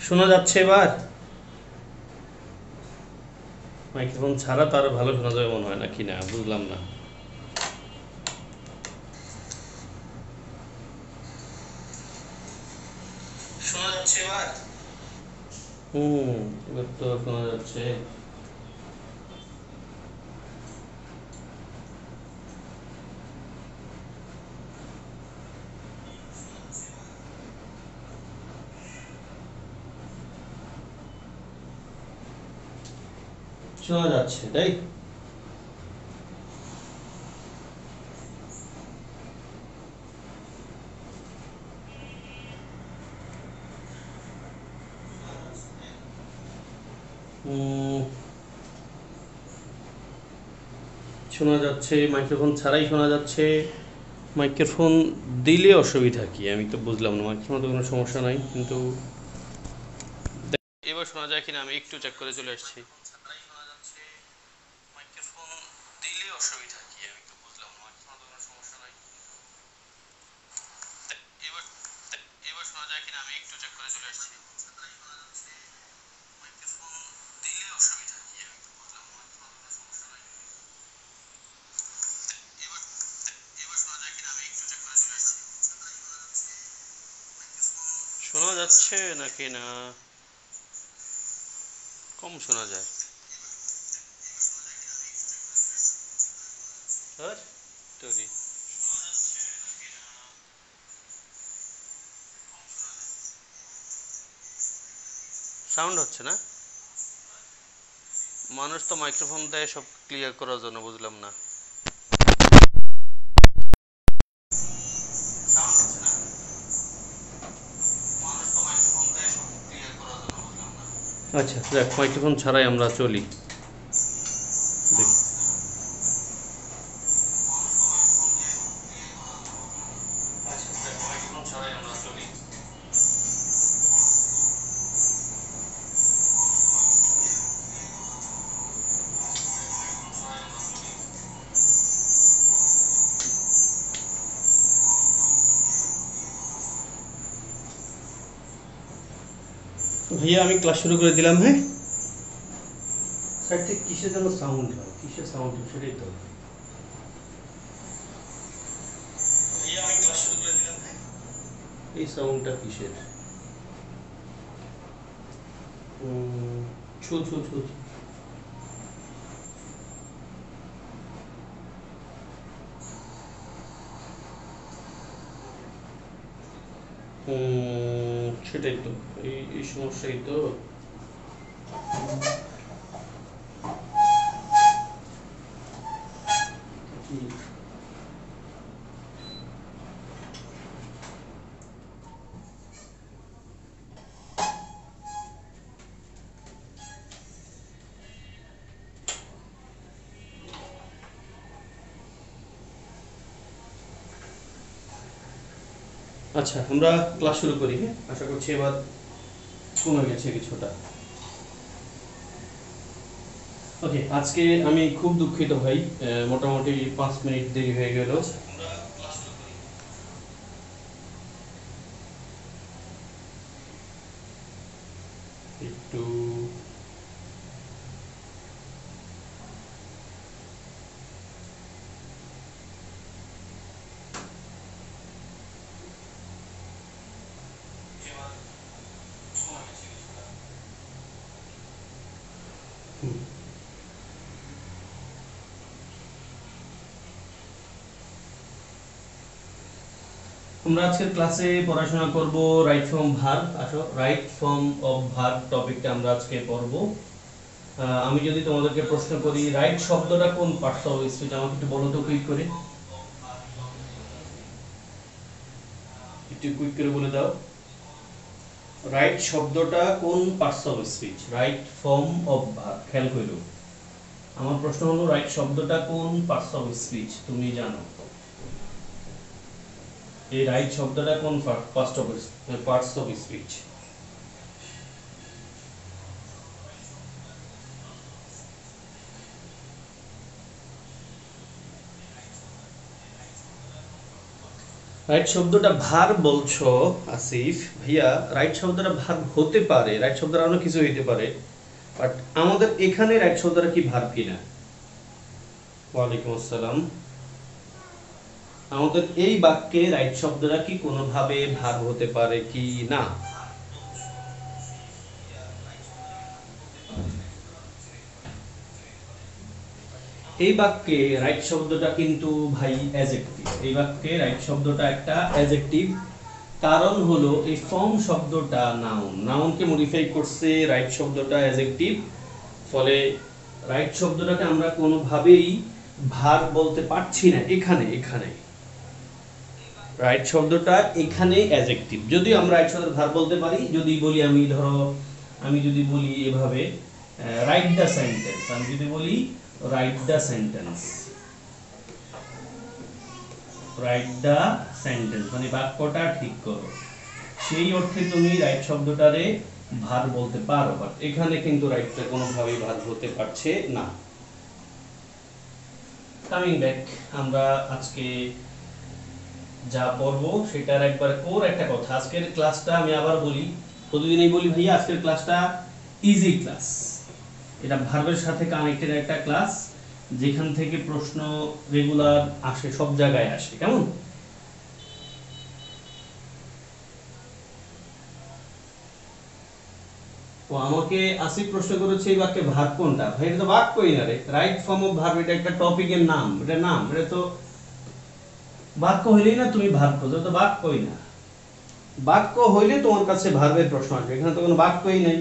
শোনা যাচ্ছে এবার? মাইক্রোফোন ছাড়া তো আরো ভালো শোনা যাবে মনে হয়, নাকি না বুঝলাম না। শোনা যাচ্ছে এবার? হুম, এবার তো শোনা যাচ্ছে। শোনা যাচ্ছে তাই? হুম, শোনা যাচ্ছে, মাইক্রোফোন ছাড়াই শোনা যাচ্ছে। মাইক্রোফোন দিলে অসুবিধা কি আমি তো বুঝলাম না। মাইক্রোফোনে তো কোনো সমস্যা নাই, কিন্তু এবার শোনা যায় কিনা আমি একটু চেক করে চলে আসছি। মাইক্রোফোন দিলে অসুবিধা কি আমি তো বুঝলাম না। মাইক্রোফোনে তো কোনো সমস্যা নাই। এবার এবার শোনা যায় কিনা আমি একটু চেক করে চলে আসছি। মাইক্রোফোন দিলে অসুবিধা কি আমি তো বুঝলাম না। মাইক্রোফোনে কোনো সমস্যা নাই। এবার এবার শোনা যায় কিনা আমি একটু চেক করে চলে আসছি। শোনা যাচ্ছে নাকি না? কম শোনা যায়। আর তৈরি সাউন্ড হচ্ছে না। মানুষ তো মাইক্রোফোন দেয় সব ক্লিয়ার করার জন্য, বুঝলাম না। সাউন্ড হচ্ছে না। মানুষ তো মাইক্রোফোন দেয় সব ক্লিয়ার করার জন্য, বুঝলাম না। আচ্ছা দেখ, মাইক্রোফোন ছাড়াই আমরা চলি। দেখি। আচ্ছা দেখ, মাইক্রোফোন ছাড়াই আমরা চলি। ভাইয়া আমি ক্লাস শুরু করে দিলাম, হ্যাঁ। সাইড থেকে কিসের যেন সাউন্ড হয়, কিসের সাউন্ড হয় সেটাই তো। ভাইয়া আমি ক্লাস শুরু করে দিলাম, হ্যাঁ। এই সাউন্ডটা কিসের? ছু ছু ছু ছু। সেটাই তো, এই সমস্যাই তো। কি? আচ্ছা আমরা ক্লাস শুরু করি, হ্যাঁ। আশা করছি এবার কমে গেছে কিছুটা। ওকে, আজকে আমি খুব দুঃখিত ভাই, মোটামুটি 5 মিনিট দেরি হয়ে গেল। একটু হুম। আমরা আজকের ক্লাসে পড়াশোনা করব রাইট ফর্ম ভার্ব। আসো, রাইট ফর্ম অফ ভার্ব টপিকটা আমরা আজকে পড়ব। আমি যদি তোমাদেরকে প্রশ্ন করি রাইট শব্দটা কোন পার্টস অফ স্পিচ, আমাকে একটু বলো তো কুইক করে, একটু কুইক করে বলে দাও। রাইট শব্দটা কোন parts of speech? Right form of verb, খেয়াল করো। আমার প্রশ্ন হলো রাইট শব্দটা কোন পার্টস অফ স্পিচ, তুমি জানো? এই রাইট শব্দটা কোন পার্টস অফ স্পিচ? রাইট শব্দটা ভার বলছো আসিফ ভাইয়া, রাইট শব্দটা ভার হতে পারে, রাইট শব্দটা অনেক কিছু হইতে পারে, বাট আমাদের এখানে রাইট শব্দটা কি ভার কিনা? ওয়ালাইকুম আসসালাম। আমাদের এই বাক্যে রাইট শব্দটা কি কোনোভাবে ভার হতে পারে কি না? এই বাক্যে রাইট শব্দটা কিন্তু ভাই অ্যাডজেক্টিভ। এই বাক্যে রাইট শব্দটা একটা অ্যাডজেক্টিভ, কারণ হলো এই ফর্ম শব্দটা নাউন, নাউনকে মডিফাই করছে, রাইট শব্দটা অ্যাডজেক্টিভ, ফলে রাইট শব্দটাকে আমরা কোনোভাবেই ভার বলতে পারছি না। এখানে এখানে রাইট শব্দটা এখানে অ্যাডজেক্টিভ। যদি আমরা রাইট শব্দের ভার বলতে পারি, যদি বলি আমি, ধরো আমি যদি বলি এভাবে রাইট দ্য সেন্টেন্স, আমি যদি বলি write the sentence, write the sentence মানে বাক্যটা ঠিক করো, সেই অর্থে তুমি রাইট শব্দটারে ভার বলতে পারো, বাট এখানে কিন্তু রাইটটা কোনোভাবেই ভার হতে পারছে না। কামিং ব্যাক, আমরা আজকে যা পড়বো সেটার একবার কোর একটা কথা। আজকের ক্লাসটা আমি আবার বলি, প্রতিদিনই বলি ভাইয়া, আজকের ক্লাসটা ইজি ক্লাস, এটা ভার্বের সাথে কানেক্টেড একটা ক্লাস, যেখান থেকে প্রশ্ন রেগুলার আসে, সব জায়গায় আসে। কেমন? তো আমাকে আসিফ প্রশ্ন করেছে এই বাক্যে ভার্ব কোনটা? ভাই এটা তো বাক্যই না রে, রাইট ফর্ম অফ ভার্ব, এটা একটা টপিকের নাম, এটা নাম, এটা তো বাক্য হইলেই না তুমি ভার্ব করছো, তো বাক্যই না। বাক্য হইলে তোমার কাছে ভার্বের প্রশ্ন আসবে, এখানে তো কোনো বাক্যই নাই।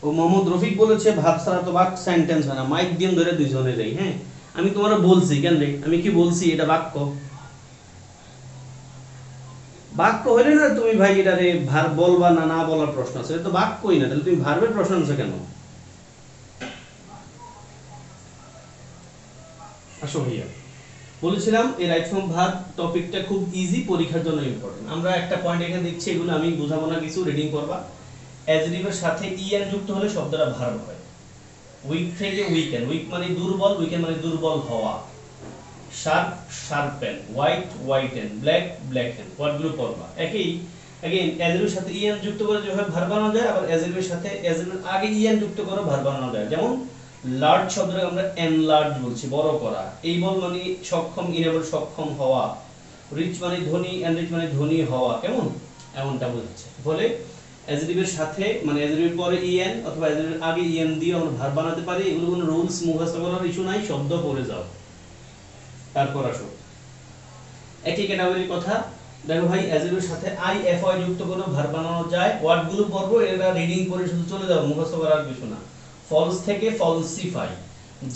ও মোহাম্মদ রফিক বলেছে ভার্ব ছাড়া তো বাক্য সেন্টেন্স হয় না, মাইক দিয়ে ধরে দুইজনে যাই। হ্যাঁ, আমি তোমারা বলছি কেন রে, আমি কি বলছি এটা বাক্য? বাক্য হইলে না তুমি ভাই এটারে ভার্ব বলবা না, না বলার প্রশ্ন আছে, এটা তো বাক্যই না, তাহলে তুমি ভার্বের প্রশ্ন আনছো কেন? আসো ভাইয়া, বলেছিলাম এই রাইট ফর্ম ভার্ব টপিকটা খুব ইজি, পরীক্ষার জন্য ইম্পর্টেন্ট। আমরা একটা পয়েন্ট এখানে দিচ্ছি, এগুলো আমি বুঝাবো না কিছু, রিডিং করবা। অ্যাডজেক্টিভের সাথে ইএন যুক্ত হলে শব্দটা ভার্ব হয়। উইক থেকে উইকেন, উইক মানে দুর্বল, উইকেন মানে দুর্বল হওয়া। Sharp sharpen, white whiten, black ব্ল্যাকেন, ওয়ার্ডগুলো পড়বা। একই अगेन অ্যাডজেক্টিভের সাথে ইএন যুক্ত করে যেভাবে ভার্ব বানানো যায়, আবার অ্যাডজেক্টিভের সাথে অ্যাডজেক্টিভের আগে ইএন যুক্ত করে ভার্ব বানানো যায়। যেমন লার্জ শব্দটাকে আমরা এনলার্জ বলছি, বড় করা। এইবল মানে সক্ষম, ইনেবল সক্ষম হওয়া। রিচ মানে ধনী, এনরিচ মানে ধনী হওয়া। কেমন? এমনটা বোঝাচ্ছে। ফলে অ্যাডজেক্টিভের সাথে মানে অ্যাডজেক্টিভের পরে ইএন অথবা অ্যাডজেক্টিভের আগে ইএন দিয়ে আমরা ভার্ব বানাতে পারি। এগুলো কোনো রুলস মুখস্থ করার ইস্যু নাই, শব্দ পড়ে যাও। তারপর আসো একই ক্যাটাগরির কথা। দেখো ভাই, অ্যাডজেক্টিভের সাথে আই এফ ওয়াই যুক্ত করে ভার্ব বানানো যায়। ওয়ার্ডগুলো পড়বো, এরা রিডিং করে শুধু চলে যাও, মুখস্থ করার কিছু না। ফলস থেকে ফলসিফাই,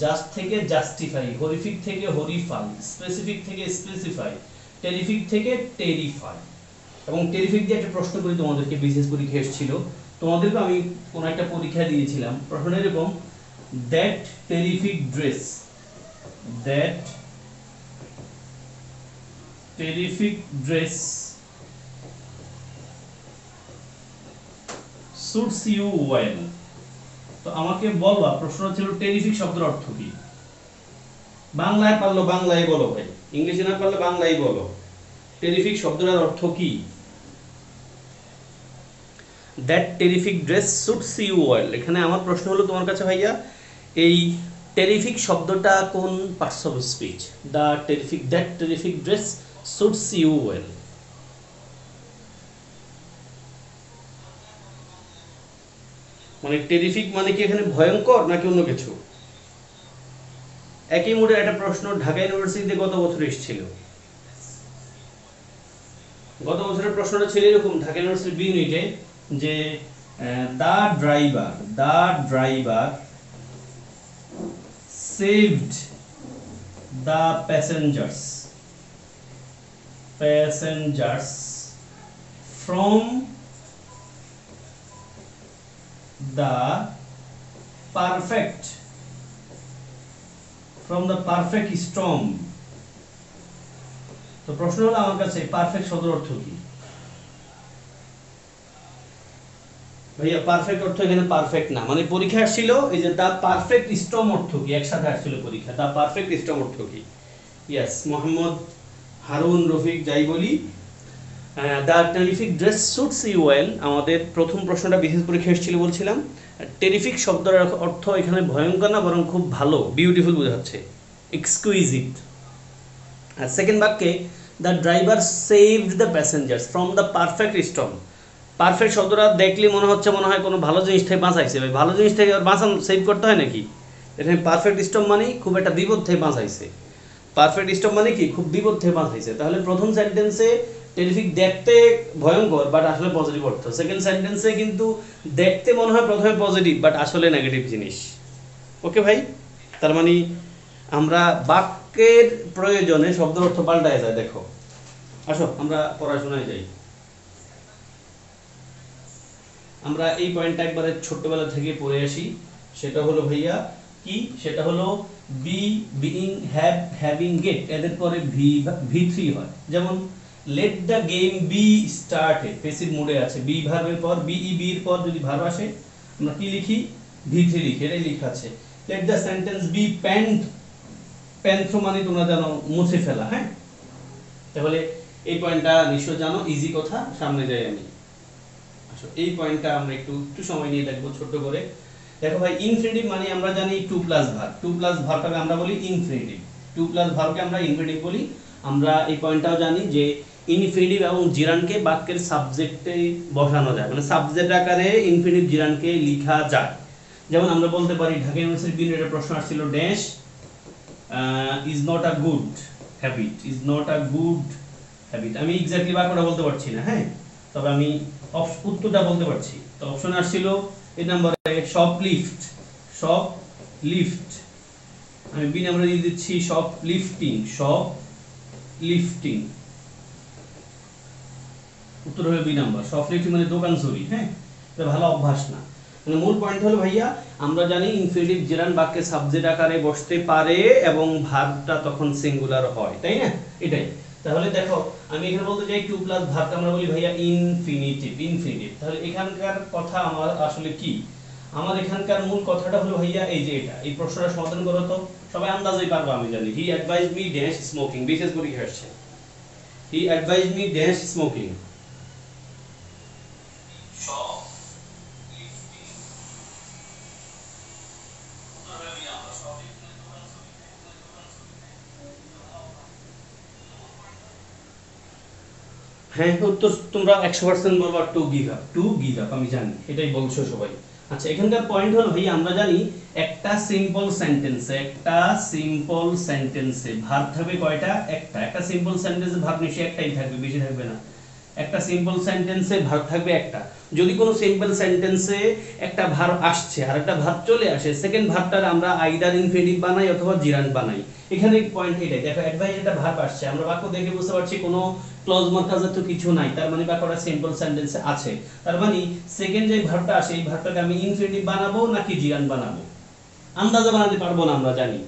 জাস্ট থেকে জাস্টিফাই, হরিফিক থেকে হরিফাই, স্পেসিফিক থেকে স্পেসিফাই, টেরিফিক থেকে টেরিফাই। এবং টেরিফিক দিয়ে একটা প্রশ্ন করি তোমাদেরকে, বিশেষ পরীক্ষা এসেছিল, তোমাদেরকে আমি কোন একটা পরীক্ষা দিয়েছিলাম, প্রশ্ন এরকম, that terrific dress, that terrific dress suits you well। তো আমাকে বলবা, প্রশ্ন ছিল টেরিফিক শব্দের অর্থ কি? বাংলায় পারলো বাংলায় বলো ভাই, ইংলিশে না পারলে বাংলায় বলো। টেরিফিক শব্দটার অর্থ কি? That terrific dress suits you well। এখানে আমার প্রশ্ন হলো তোমার কাছে ভাইয়া, এই টেরিফিক শব্দটা কোন parts of speech? The terrific, that terrific dress suits you well। মানে টেরিফিক মানে কি এখানে ভয়ঙ্কর নাকি অন্য কিছু? একই মোডের একটা প্রশ্ন ঢাকা ইউনিভার্সিটিতে গত বছর এসেছিল। গত বছরের প্রশ্নটা ছিল এরকম, ঢাকা ইউনিভার্সিটি বি ইউনিটে, যে the driver saved the passengers from the perfect storm। তো প্রশ্ন হলো আমার কাছে, পারফেক্ট শব্দের অর্থ কি? ভাইয়া পারফেক্ট অর্থ এখানে পারফেক্ট না, মানে পরীক্ষা আসছিল এই যে দা পারফেক্ট স্টর্ম অর্থ কি, একসাথে আসছিল পরীক্ষা, দা পারফেক্ট স্টর্ম অর্থ কি? ইয়েস, মোহাম্মদ হারুন রফিক যাই বলি, the terrific dress suits you well, আমাদের প্রথম প্রশ্নটা বিশেষ পরীক্ষা এসেছিল বলছিলাম। টেরিফিক শব্দের অর্থ এখানে ভয়ঙ্কর না, বরং খুব ভালো, বিউটিফুল বোঝাচ্ছে, এক্সকুইজিট। আর সেকেন্ড বাক্যে the driver saved the passengers from the perfect storm. Perfect শব্দটা দেখলে মনে হয় কোনো ভালো জিনিস থেকে বাঁচাইছে, ভাই ভালো জিনিস থেকে বাঁচান সেভ করতে হয় নাকি? এখানে পারফেক্ট স্টর্ম মানে খুব একটা বিপদ থেকে বাঁচাইছে। পারফেক্ট স্টর্ম মানে কি খুব বিপদ থেকে বাঁচাইছে। তাহলে প্রথম সেন্টেন্সে টেরিফিক দেখতে ভয়ঙ্কর বাট আসলে পজিটিভ অর্থ, সেকেন্ড সেন্টেন্সে কিন্তু দেখতে মনে হয় প্রথমে পজিটিভ বাট আসলে নেগেটিভ জিনিস। ওকে ভাই, তার মানে আমরা বাক্যের প্রয়োজনে শব্দের অর্থ পাল্টায় যায়। দেখো আসো আমরা পড়াশোনায় যাই। আমরা এই পয়েন্টটা একবারে ছোট্টবেলা থেকে পড়ে আসি, সেটা হলো ভাইয়া কি, সেটা হলো be, being, have, having, get, এদের পরে ভি3 হয়। যেমন let the game be started, passive মোডে আছে, বি ভার্বের পর বিই, বি এর পর যদি ভার্ব আসে আমরা কি লিখি, ভি3 লিখি, এটাই লেখা আছে। Let the sentence be pant, প্যান্থ্রো মানে তোমরা জানো মুছে ফেলা। হ্যাঁ, তাহলে এই পয়েন্টটা নিশ্চয় জানো, ইজি কথা। সামনে যাই আমি, আসো এই পয়েন্টটা আমরা একটু সময় নিয়ে দেখবো ছোট করে। দেখো ভাই, ইনফিনিটিভ মানে আমরা জানি to plus verb, to plus ভার্বটাকে আমরা বলি ইনফিনিটিভ, টু প্লাস ভার্বকে আমরা ইনফিনিটিভ বলি। আমরা এই পয়েন্টটাও জানি যে ইনফিনিটিভ এবং জিরানকে বাক্যের সাবজেক্টে বসানো যায়, মানে সাবজেক্ট আকারে ইনফিনিটিভ জিরানকে লেখা যায়। যেমন আমরা বলতে পারি ঢাকা ইউনিভার্সিটি বিএড প্রশ্ন আসছিল, dash is not a good habit, is not a good habit. আমি এক্স্যাক্টলি বাক্যটা বলতে পারছি না, হ্যাঁ, তবে আমি উত্তরটা বলতে পারছি। তো অপশন আসছিল এই নম্বরে শপ লিফট, শপ লিফট, আমি বি নম্বরে দিয়ে দিচ্ছি শপ লিফটিং, শপ লিফটিং, উত্তর হবে বি নাম্বার, শপ লিফটিং মানে দোকান চুরি। হ্যাঁ, এটা ভালো অভ্যাস না। মানে মূল পয়েন্ট হলো ভাইয়া, আমরা জানি ইনফিনিটিভ জিরান বাক্যে সাবজেক্ট আকারে বসতে পারে এবং ভার্বটা তখন সিঙ্গুলার হয়, তাই না? এটাই। তাহলে দেখো আমি এখানে বলতে চাই টু প্লাস ভার্বটা আমরা বলি ভাইয়া ইনফিনিটিভ, ইনফিনিটিভ। তাহলে এখানকার কথা আমার আসলে কি, আমার এখানকার মূল কথাটা হলো ভাইয়া এই যে এটা, এই প্রশ্নটা সমাধান করো তো, সবাই আন্দাজেই পারবো আমি জানি। হি অ্যাডভাইজড মি ড্যাশ স্মোকিং, বিশেষ পরীক্ষা আসছে, হি অ্যাডভাইজড মি ড্যাশ স্মোকিং। হ্যাঁ, উত্তর তোমরা 100% বলবা two give up, two give up, আমি জানি এটাই বলছো সবাই। আচ্ছা, এখানকার পয়েন্ট হলো ভাই, আমরা জানি একটা সিম্পল সেন্টেন্সে, একটা সিম্পল সেন্টেন্সে ভার্ব থাকবে কয়টা, একটা। একটা সিম্পল সেন্টেন্সে ভার্ব নিশ্চয়ই একটাই থাকবে, বেশি থাকবে না। একটা সিম্পল সেন্টেন্সে ভার্ব থাকবে একটা। যদি কোনো সিম্পল সেন্টেন্সে একটা ভার্ব আসছে আর একটা ভার্ব চলে আসে, সেকেন্ড ভার্বটার আমরা আইদার ইনফিনিটিভ বানাই অথবা জিরান্ড বানাই। এখানে পয়েন্ট এটাই। দেখো অ্যাডভাইস একটা ভার্ব আসছে, আমরা বাক্য দেখে বুঝতে পারছি কোনো ক্লজ মার্কা জাতীয় কিছু নাই, তার মানে বাক্যটা সিম্পল সেন্টেন্সে আছে। তার মানে সেকেন্ড যে ভার্বটা আসে, এই ভার্বটাকে আমি ইনফিনিটিভ বানাবো নাকি জিরান্ড বানাবো, আন্দাজে বানাতে পারবো না। আমরা জানি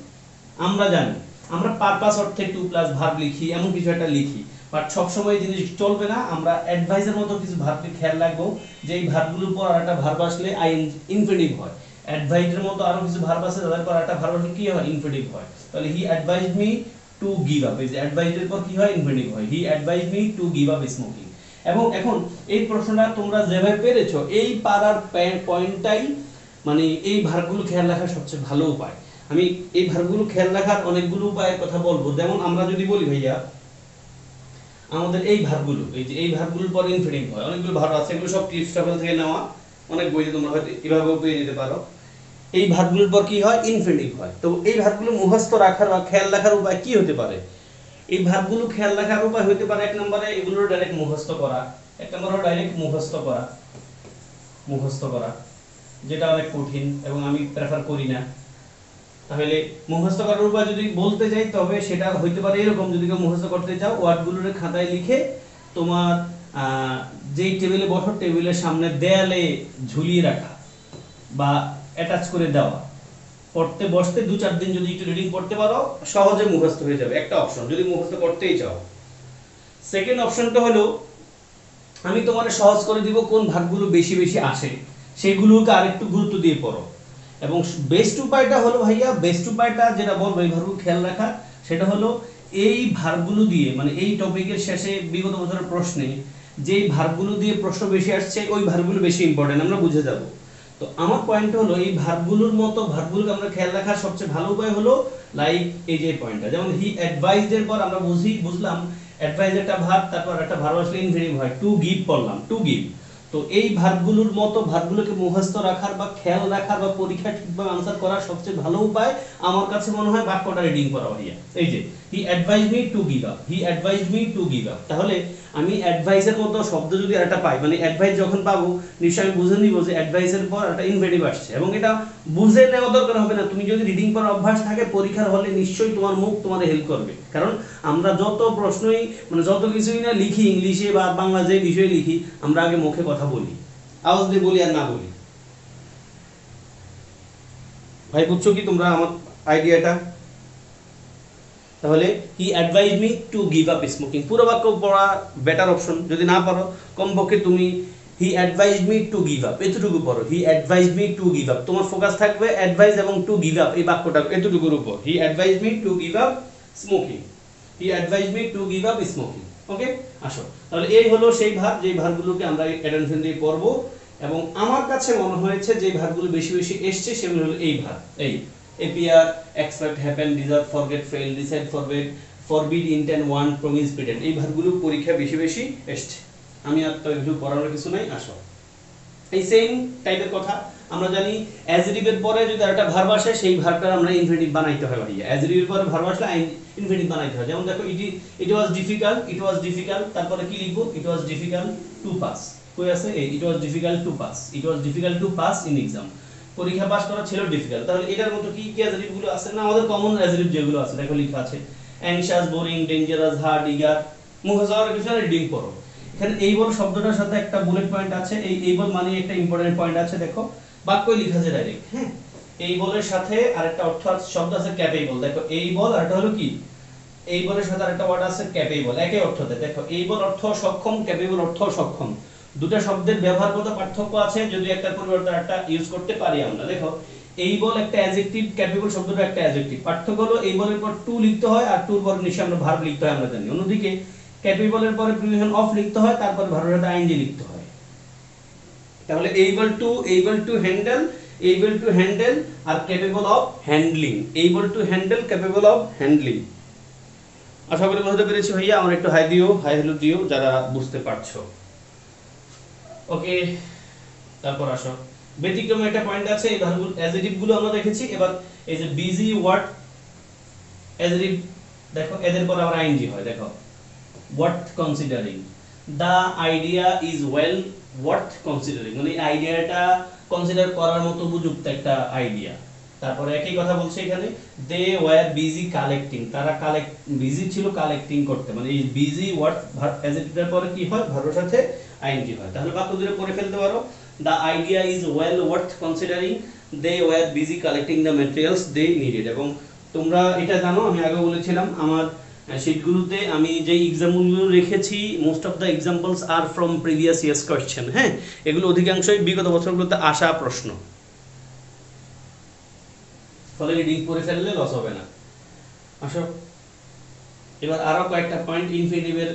আমরা পারপাস অর্থে টু প্লাস ভার্ব লিখি, এমন কিছু একটা লিখি, বাট সবসময় এই জিনিস চলবে না। আমরা অ্যাডভাইসের মতো কিছু ভার্বকে খেয়াল রাখবো, যে এই ভার্বগুলোর পর আরেকটা ভার্ব আসলে ইনফিনিটিভ হয়। অ্যাডভাইসের মতো আরো কিছু ভার্ব আছে যাদের পর আরেকটা ভার্ব আসলে কি হয়, ইনফিনিটিভ হয়। তাহলে he advised me to give up, এই যে অ্যাডভাইসের পর কি হয়, ইনফিনিটিভ হয়। He advised me to give up smoking. এবং এখন এই প্রশ্নটা তোমরা যেভাবে পেরেছো, এই পারার পয়েন্টটাই মানে এই ভার্বগুলো খেয়াল রাখার সবচেয়ে ভালো উপায়। আমি এই ভার্বগুলো খেয়াল রাখার অনেকগুলো উপায়ের কথা বলবো। যেমন আমরা যদি বলি ভাইয়া আমাদের এই ভার্বগুলো, এই যে এই ভার্বগুলোর পর ইনফিনিটিভ হয়, অনেকগুলো ভার্ব আছে, এগুলো সব ক্লিপস ট্রাভেল থেকে নেওয়া, অনেক বইতে তোমরা হয়তো এভাবেও পেয়ে যেতে পারো। এই ভার্বগুলোর পর কি হয়, ইনফিনিটিভ হয়। তো এই ভার্বগুলো মুখস্থ রাখার বা খেয়াল রাখার উপায় কি হতে পারে? এই ভার্বগুলো খেয়াল রাখার উপায় হতে পারে এক নম্বরে এগুলোর ডাইরেক্ট মুখস্থ করা, এক নম্বরে ডাইরেক্ট মুখস্থ করা, যেটা অনেক কঠিন এবং আমি প্রেফার করি না। তাহলে মুখস্থ করার উপায় যদি বলতে যাই, তবে সেটা হইতে পারে এরকম, যদি কেউ মুখস্থ করতে চাও, ওয়ার্ডগুলোর খাতায় লিখে তোমার যেই টেবিলে বসো টেবিলের সামনে দেয়ালে ঝুলিয়ে রাখা বা অ্যাটাচ করে দেওয়া, পড়তে বসতে 2-4 দিন যদি একটু রিডিং পড়তে পারো, সহজে মুখস্থ হয়ে যাবে। একটা অপশন যদি মুখস্থ করতেই চাও। সেকেন্ড অপশনটা হলো আমি তোমার সহজ করে দিব, কোন ভাগগুলো বেশি বেশি আসে সেগুলোকে আরেকটু গুরুত্ব দিয়ে পড়ো। এবং বেস্ট উপায়টা হলো ভাইয়া, বেস্ট উপায়টা যেটা বলবো এই ভার্বগুলো খেয়াল রাখা, সেটা হলো এই ভার্বগুলো দিয়ে মানে এই টপিকের শেষে বিগত বছরের প্রশ্নে যেই ভার্বগুলো দিয়ে প্রশ্ন বেশি আসছে ওই ভার্বগুলো বেশি ইম্পর্টেন্ট, আমরা বুঝে যাব। তো আমার পয়েন্ট হলো এই ভার্বগুলোর মতো ভার্বগুলোকে আমরা খেয়াল রাখার সবচেয়ে ভালো উপায় হলো লাইক এই যে পয়েন্টটা, যেমন হি অ্যাডভাইসড এর পর আমরা বুঝলাম অ্যাডভাইস একটা ভার্ব, তারপর একটা ভার্ব আসলে ইনফিনিটিভ হয়, টু গিভ পড়লাম, টু গিভ। তো এই ভার্বগুলোর মতো ভার্বগুলোকে মুখস্থ রাখার বা খেয়াল রাখার বা পরীক্ষা ঠিকভাবে আনসার করার সবচেয়ে ভালো উপায় আমার কাছে মনে হয় বাক্যটা রিডিং করা ভাইয়া। এই যে he advised me to give up, he advised me to give up. তাহলে আমি অ্যাডভাইসের মতো শব্দ যদি একটা পাই, মানে অ্যাডভাইস যখন পাবো নিশ্চয়ই আমি বুঝে নিব যে অ্যাডভাইসের পর একটা ইনফিনিটিভ আসছে, এবং এটা বুঝে নেওয়া দরকার হবে না। তুমি যদি রিডিং করার অভ্যাস থাকে পরীক্ষার হলে নিশ্চয়ই তোমার মুখ তোমার হেল্প করবে। কারণ আমরা যত প্রশ্নই মানে যত কিছুই না লিখি ইংলিশে বা বাংলা যে বিষয়ে লিখি, আমরা আগে মুখে কথা বলি, আওয়াজ দিয়ে বলি আর না বলি। ভাই বুঝছো কি তোমরা আমার আইডিয়াটা? তাহলে he advise me to give up smoking, পুরো বাক্য পড়া বেটার অপশন। যদি না পারো কমপক্ষে তুমি he advise me to give up এতটুকু পড়ো, he advise me to give up. তোমার ফোকাস থাকবে অ্যাডভাইজ এবং টু গিভ আপ এই বাক্যটা এতটুকুর উপর, he advise me to give up smoking, he advise me to give up smoking. Okay, আসো তাহলে এই হলো সেই ভার্ব যেই ভার্বগুলোকে আমরা অ্যাটেনশন দিয়ে পড়বো, এবং আমার কাছে মনে হয়েছে যে ভার্বগুলো বেশি বেশি এসছে সেগুলো হলো এই ভার্ব, এই appear, expect, happen, deserve, forget, fail, decide, forbid, intend, want, promise, pretend, এই ভার্বগুলো পরীক্ষা বেশি বেশি এসছে। আমি আর তো এগুলো পড়ানোর কিছু নাই, আসো। এই সেম টাইপের কথা আমরা জানি অ্যাজেটিভ এর পরে যদি একটা ভার্ব আসে সেই ভার্বটা আমরা ইনফিনিটিভ বানাইতে হয় ভাইয়া। অ্যাজেটিভ এর পরে ভার্ব আসলে ইনফিনিটিভ বানাইতে হয়। যেমন দেখো ইট ওয়াজ ডিফিকাল্ট, তারপরে কি লিখবো? It was difficult to pass. কই আছে? It was difficult to pass in exam, পরীক্ষা পাস করা ছিল ডিফিকাল্ট। তাহলে এটার মতো কি কি অ্যাজেটিভ গুলো আছে না আমাদের কমন অ্যাজেটিভ যেগুলো আছে দেখো লেখা আছে anxious, boring, dangerous, hard, eager. মুখে যাওয়ার কিছু না, রিডিং করো। এখানে এই বল শব্দটার সাথে একটা বুলেট পয়েন্ট আছে, এই বল মানে একটা ইম্পর্টেন্ট পয়েন্ট আছে, দেখো বাক্যই লেখা আছে ডাইরেক্ট। হ্যাঁ, এই বলের সাথে আরেকটা অর্থ শব্দ আছে ক্যাপেবল। দেখো এই বল আর এটা হলো কি, এই বলের সাথে আরেকটা ওয়ার্ড আছে ক্যাপেবল, একই অর্থ দেয়। দেখো এই বল অর্থ সক্ষম, ক্যাপেবল অর্থ সক্ষম। দুটো শব্দের ব্যবহারগত পার্থক্য আছে, যদি একটা পরিবর্তে একটা ইউজ করতে পারি আমরা। দেখো এই বল একটা অ্যাডজেক্টিভ, ক্যাপেবল শব্দটা একটা অ্যাডজেক্টিভ। পার্থক্য হলো এই বলের পর টু লিখতে হয় আর টুর পর নিশ্চয়ই আমরা ভার্ব লিখতে হয় আমরা জানি। অন্যদিকে ক্যাপেবলের পরে প্রিপোজিশন অফ লিখতে হয়, তারপর ভার্বের সাথে আইএনজি লিখতে হয়। তাহলে এইবল টু হ্যান্ডেল আর capable of handling, able to handle, capable of handling. আশা করি বুঝতে পেরেছি ভাইয়া। আমার একটু হাই দিও, হাই হ্যালো দিও যারা বুঝতে পারছো। ওকে, তারপর আসো ব্যতিক্রমে একটা পয়েন্ট আছে। এই ভার্ব অ্যাডজেক্টিভ গুলো আমরা দেখেছি। এবার এই যে বিজি ওয়ার্ড অ্যাডজেক্টিভ, দেখো এদের পর আবার আইএনজি হয়। দেখো worth considering, the idea is well worth considering, মানে আইডিয়াটা কনসিডার করার মতো উপযুক্ত একটা আইডিয়া। তারপরে একই কথা বলছে এখানে they were busy collecting, তারা বিজি ছিল কালেক্টিং করতে, মানে এই বিজি ওয়ার্থ অ্যাডজেক্টিভের পরে কি হয়? ভার্বের সাথে আইএনজি হয়। তাহলে বাক্য দুটো পড়ে ফেলতে পারো, the idea is well worth considering, they were busy collecting the materials they needed। এবং তোমরা এটা জানো, আমি আগে বলেছিলাম আমার শীটগুলোতে আমি যে এক্সাম্পলগুলো রেখেছি most of the examples are from previous years question. হ্যাঁ, এগুলো অধিকাংশই বিগত বছরগুলোতে আসা প্রশ্ন, ফলে রিডিং করে ফেললে লস হবে না। আসো এবার আরো কয়েকটা পয়েন্ট ইনফিনিটিভের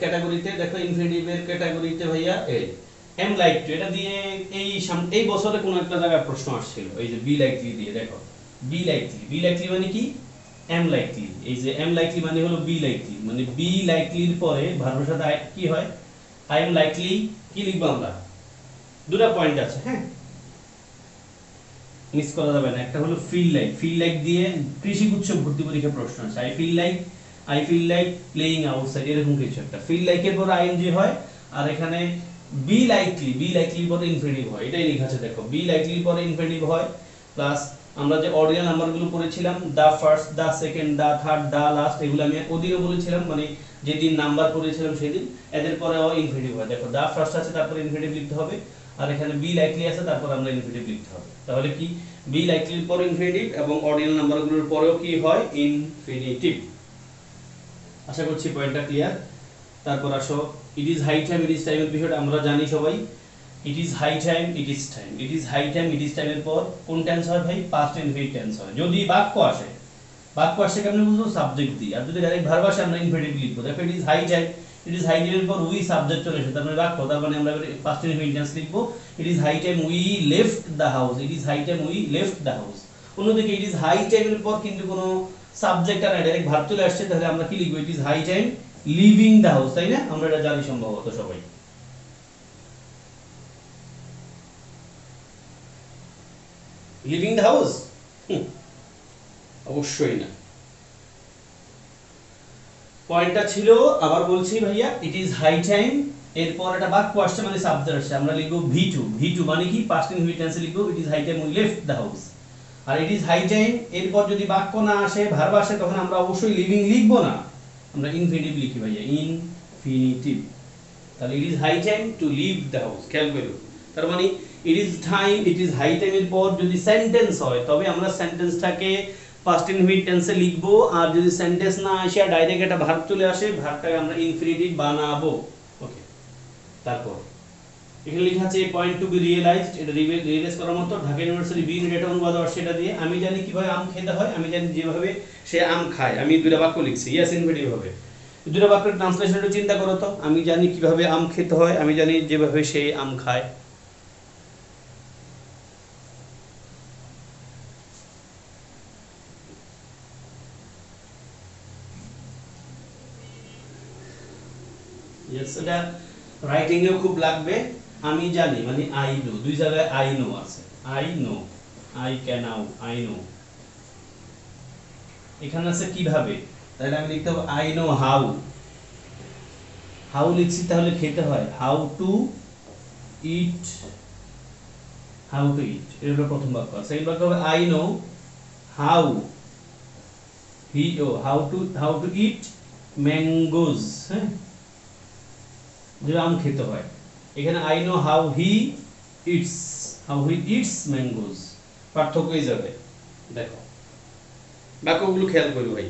ক্যাটাগরিতে। দেখো ইনফিনিটিভের ক্যাটাগরিতে ভাইয়া এই এম লাইক টু, এটা দিয়ে এই বছরে কোন একটা জায়গায় প্রশ্ন আসছিল, এই যে বি লাইকলি দিয়ে। দেখো বি লাইকলি মানে কি? M likely. এই যে এম লাইকলি মানে হলো বি লাইকলি, মানে বি লাইকলির পরে ভার্বের সাথে কি হয়? I am likely. কি লিখবো আমরা? দুটো পয়েন্ট আছে, হ্যাঁ, মিস করা যাবে না। একটা হলো ফিল লাইক দিয়ে কৃষিগুচ্ছ ভর্তি পরীক্ষা প্রশ্ন আছে। I feel like playing outside, এরকম কিছু একটা। ফিল লাইকের পর আইএনজি হয়, আর এখানে বি লাইকলি পরে ইনফিনিটিভ হয়, এটাই লেখা আছে। দেখো বি লাইকলির পরে ইনফিনিটিভ হয়, প্লাস আমরা যে অর্ডিনাল নাম্বারগুলো পড়েছিলাম the first, the second, the third, the last, এগুলো আমি ওদিনও বলেছিলাম, মানে যেদিন নাম্বার পড়েছিলাম সেদিন। এদের পরে ইনফিনিটিভ হয়। দেখো দা ফার্স্ট আছে, তারপর ইনফিনিটিভ লিখতে হবে, আর এখানে বি লাইকলি আছে, তারপর আমরা ইনফিনিটিভ লিখতে হবে। তাহলে কি বি লাইকলির পর ইনফিনিটিভ এবং অর্ডিনাল নাম্বারগুলোর পরেও কি হয়? ইনফিনিটিভ। আশা করছি পয়েন্টটা ক্লিয়ার। তারপর আসো it is high time, it is টাইমের বিষয়টা আমরা জানি সবাই। It is high time, it is time, it is high time, it is টাইমের পর কোন টেন্স হয় ভাই? পাস্ট ইনফিনিট টেন্স হয়। যদি বাক্য আসে বাক্য আসছে কেমনে বুঝবো? সাবজেক্ট দিয়ে। আর যদি ডাইরেক্ট ভার্ব আসে আমরা ইনফিনিটিভ লিখবো। দেখো it is high time, it is high টাইমের পর উই সাবজেক্ট চলে এসেছে, তার মানে বাক্য, তার মানে আমরা পাস্ট ইনফিনিট টেন্স লিখবো। It is high time we left the house, it is high time we left the house. অন্যদিকে ইট ইজ হাই টাইমের পর কিন্তু কোনো সাবজেক্ট আর ডাইরেক্ট ভার্ব চলে আসছে, তাহলে আমরা কি লিখবো? It is high time leaving the house, তাই না? আমরা এটা জানি সম্ভবত সবাই। লিভিং দ্য হাউস অবশ্যই না। পয়েন্টটা ছিল, আবার বলছি ভাইয়া, ইট ইজ হাই টাইম এরপর একটা বাক্য আসছে মানে সাবজেক্ট আসছে, আমরা লিখবো ভি2। ভি2 মানে কি? পাস্ট ইনফিনিট টেন্সে লিখবো it is high time we left the house. আর ইট ইজ হাই টাইম এরপর যদি বাক্য না আসে, ভার্ব আসে, তখন আমরা অবশ্যই লিভিং লিখবো না, আমরা ইনফিনিটিভ লিখি ভাইয়া, ইনফিনিটিভ। তাহলে it is high time to leave the house, খেয়াল করো। তার মানে it is time, it is high টাইমের পর যদি সেন্টেন্স হয় তবে আমরা সেন্টেন্সটাকে পাস্ট ইনফিনিট টেন্সে লিখবো। আর যদি সেন্টেন্স না আসে ডাইরেক্ট একটা ভার্ব চলে আসে, ভার্বটাকে আমরা ইনফিনিটিভ বানাবো। ওকে, তারপর এখানে লেখা আছে পয়েন্ট টু বি রিয়েলাইজড, এটা রিয়েলাইজ করার মতো। ঢাকা ইউনিভার্সিটি বি ডেটা অনুবাদ আসছে এটা দিয়ে। আমি জানি কিভাবে আম খেতে হয়, আমি জানি যেভাবে সে আম খায়। আমি দুটো বাক্য লিখছি, ইয়েস ইনফিনিটিভ হবে। দুটো বাক্যের ট্রান্সলেশন একটু চিন্তা করো তো। আমি জানি কিভাবে আম খেতে হয়, আমি জানি যেভাবে সে আম খায়। ইয়েস, এটা রাইটিং এও খুব লাগবে। আমি জানি মানে আই নো, দুই জায়গায় আই নো আছে। I know, I can now, I know. এখানে আছে কিভাবে, তাহলে আমি লিখতে হবে আই নো হাউ। হাউ লিখছি তাহলে খেতে হয়, how to eat, how to eat, এটা হলো প্রথম বাক্য। সেকেন্ড বাক্য হবে I know how how to eat mangoes, হ্যাঁ, যে আম খেতে হয়। এখানে I know how he eats mangoes, পার্থক্য হয়ে যাবে। দেখো বাক্যগুলো খেয়াল করি ভাই,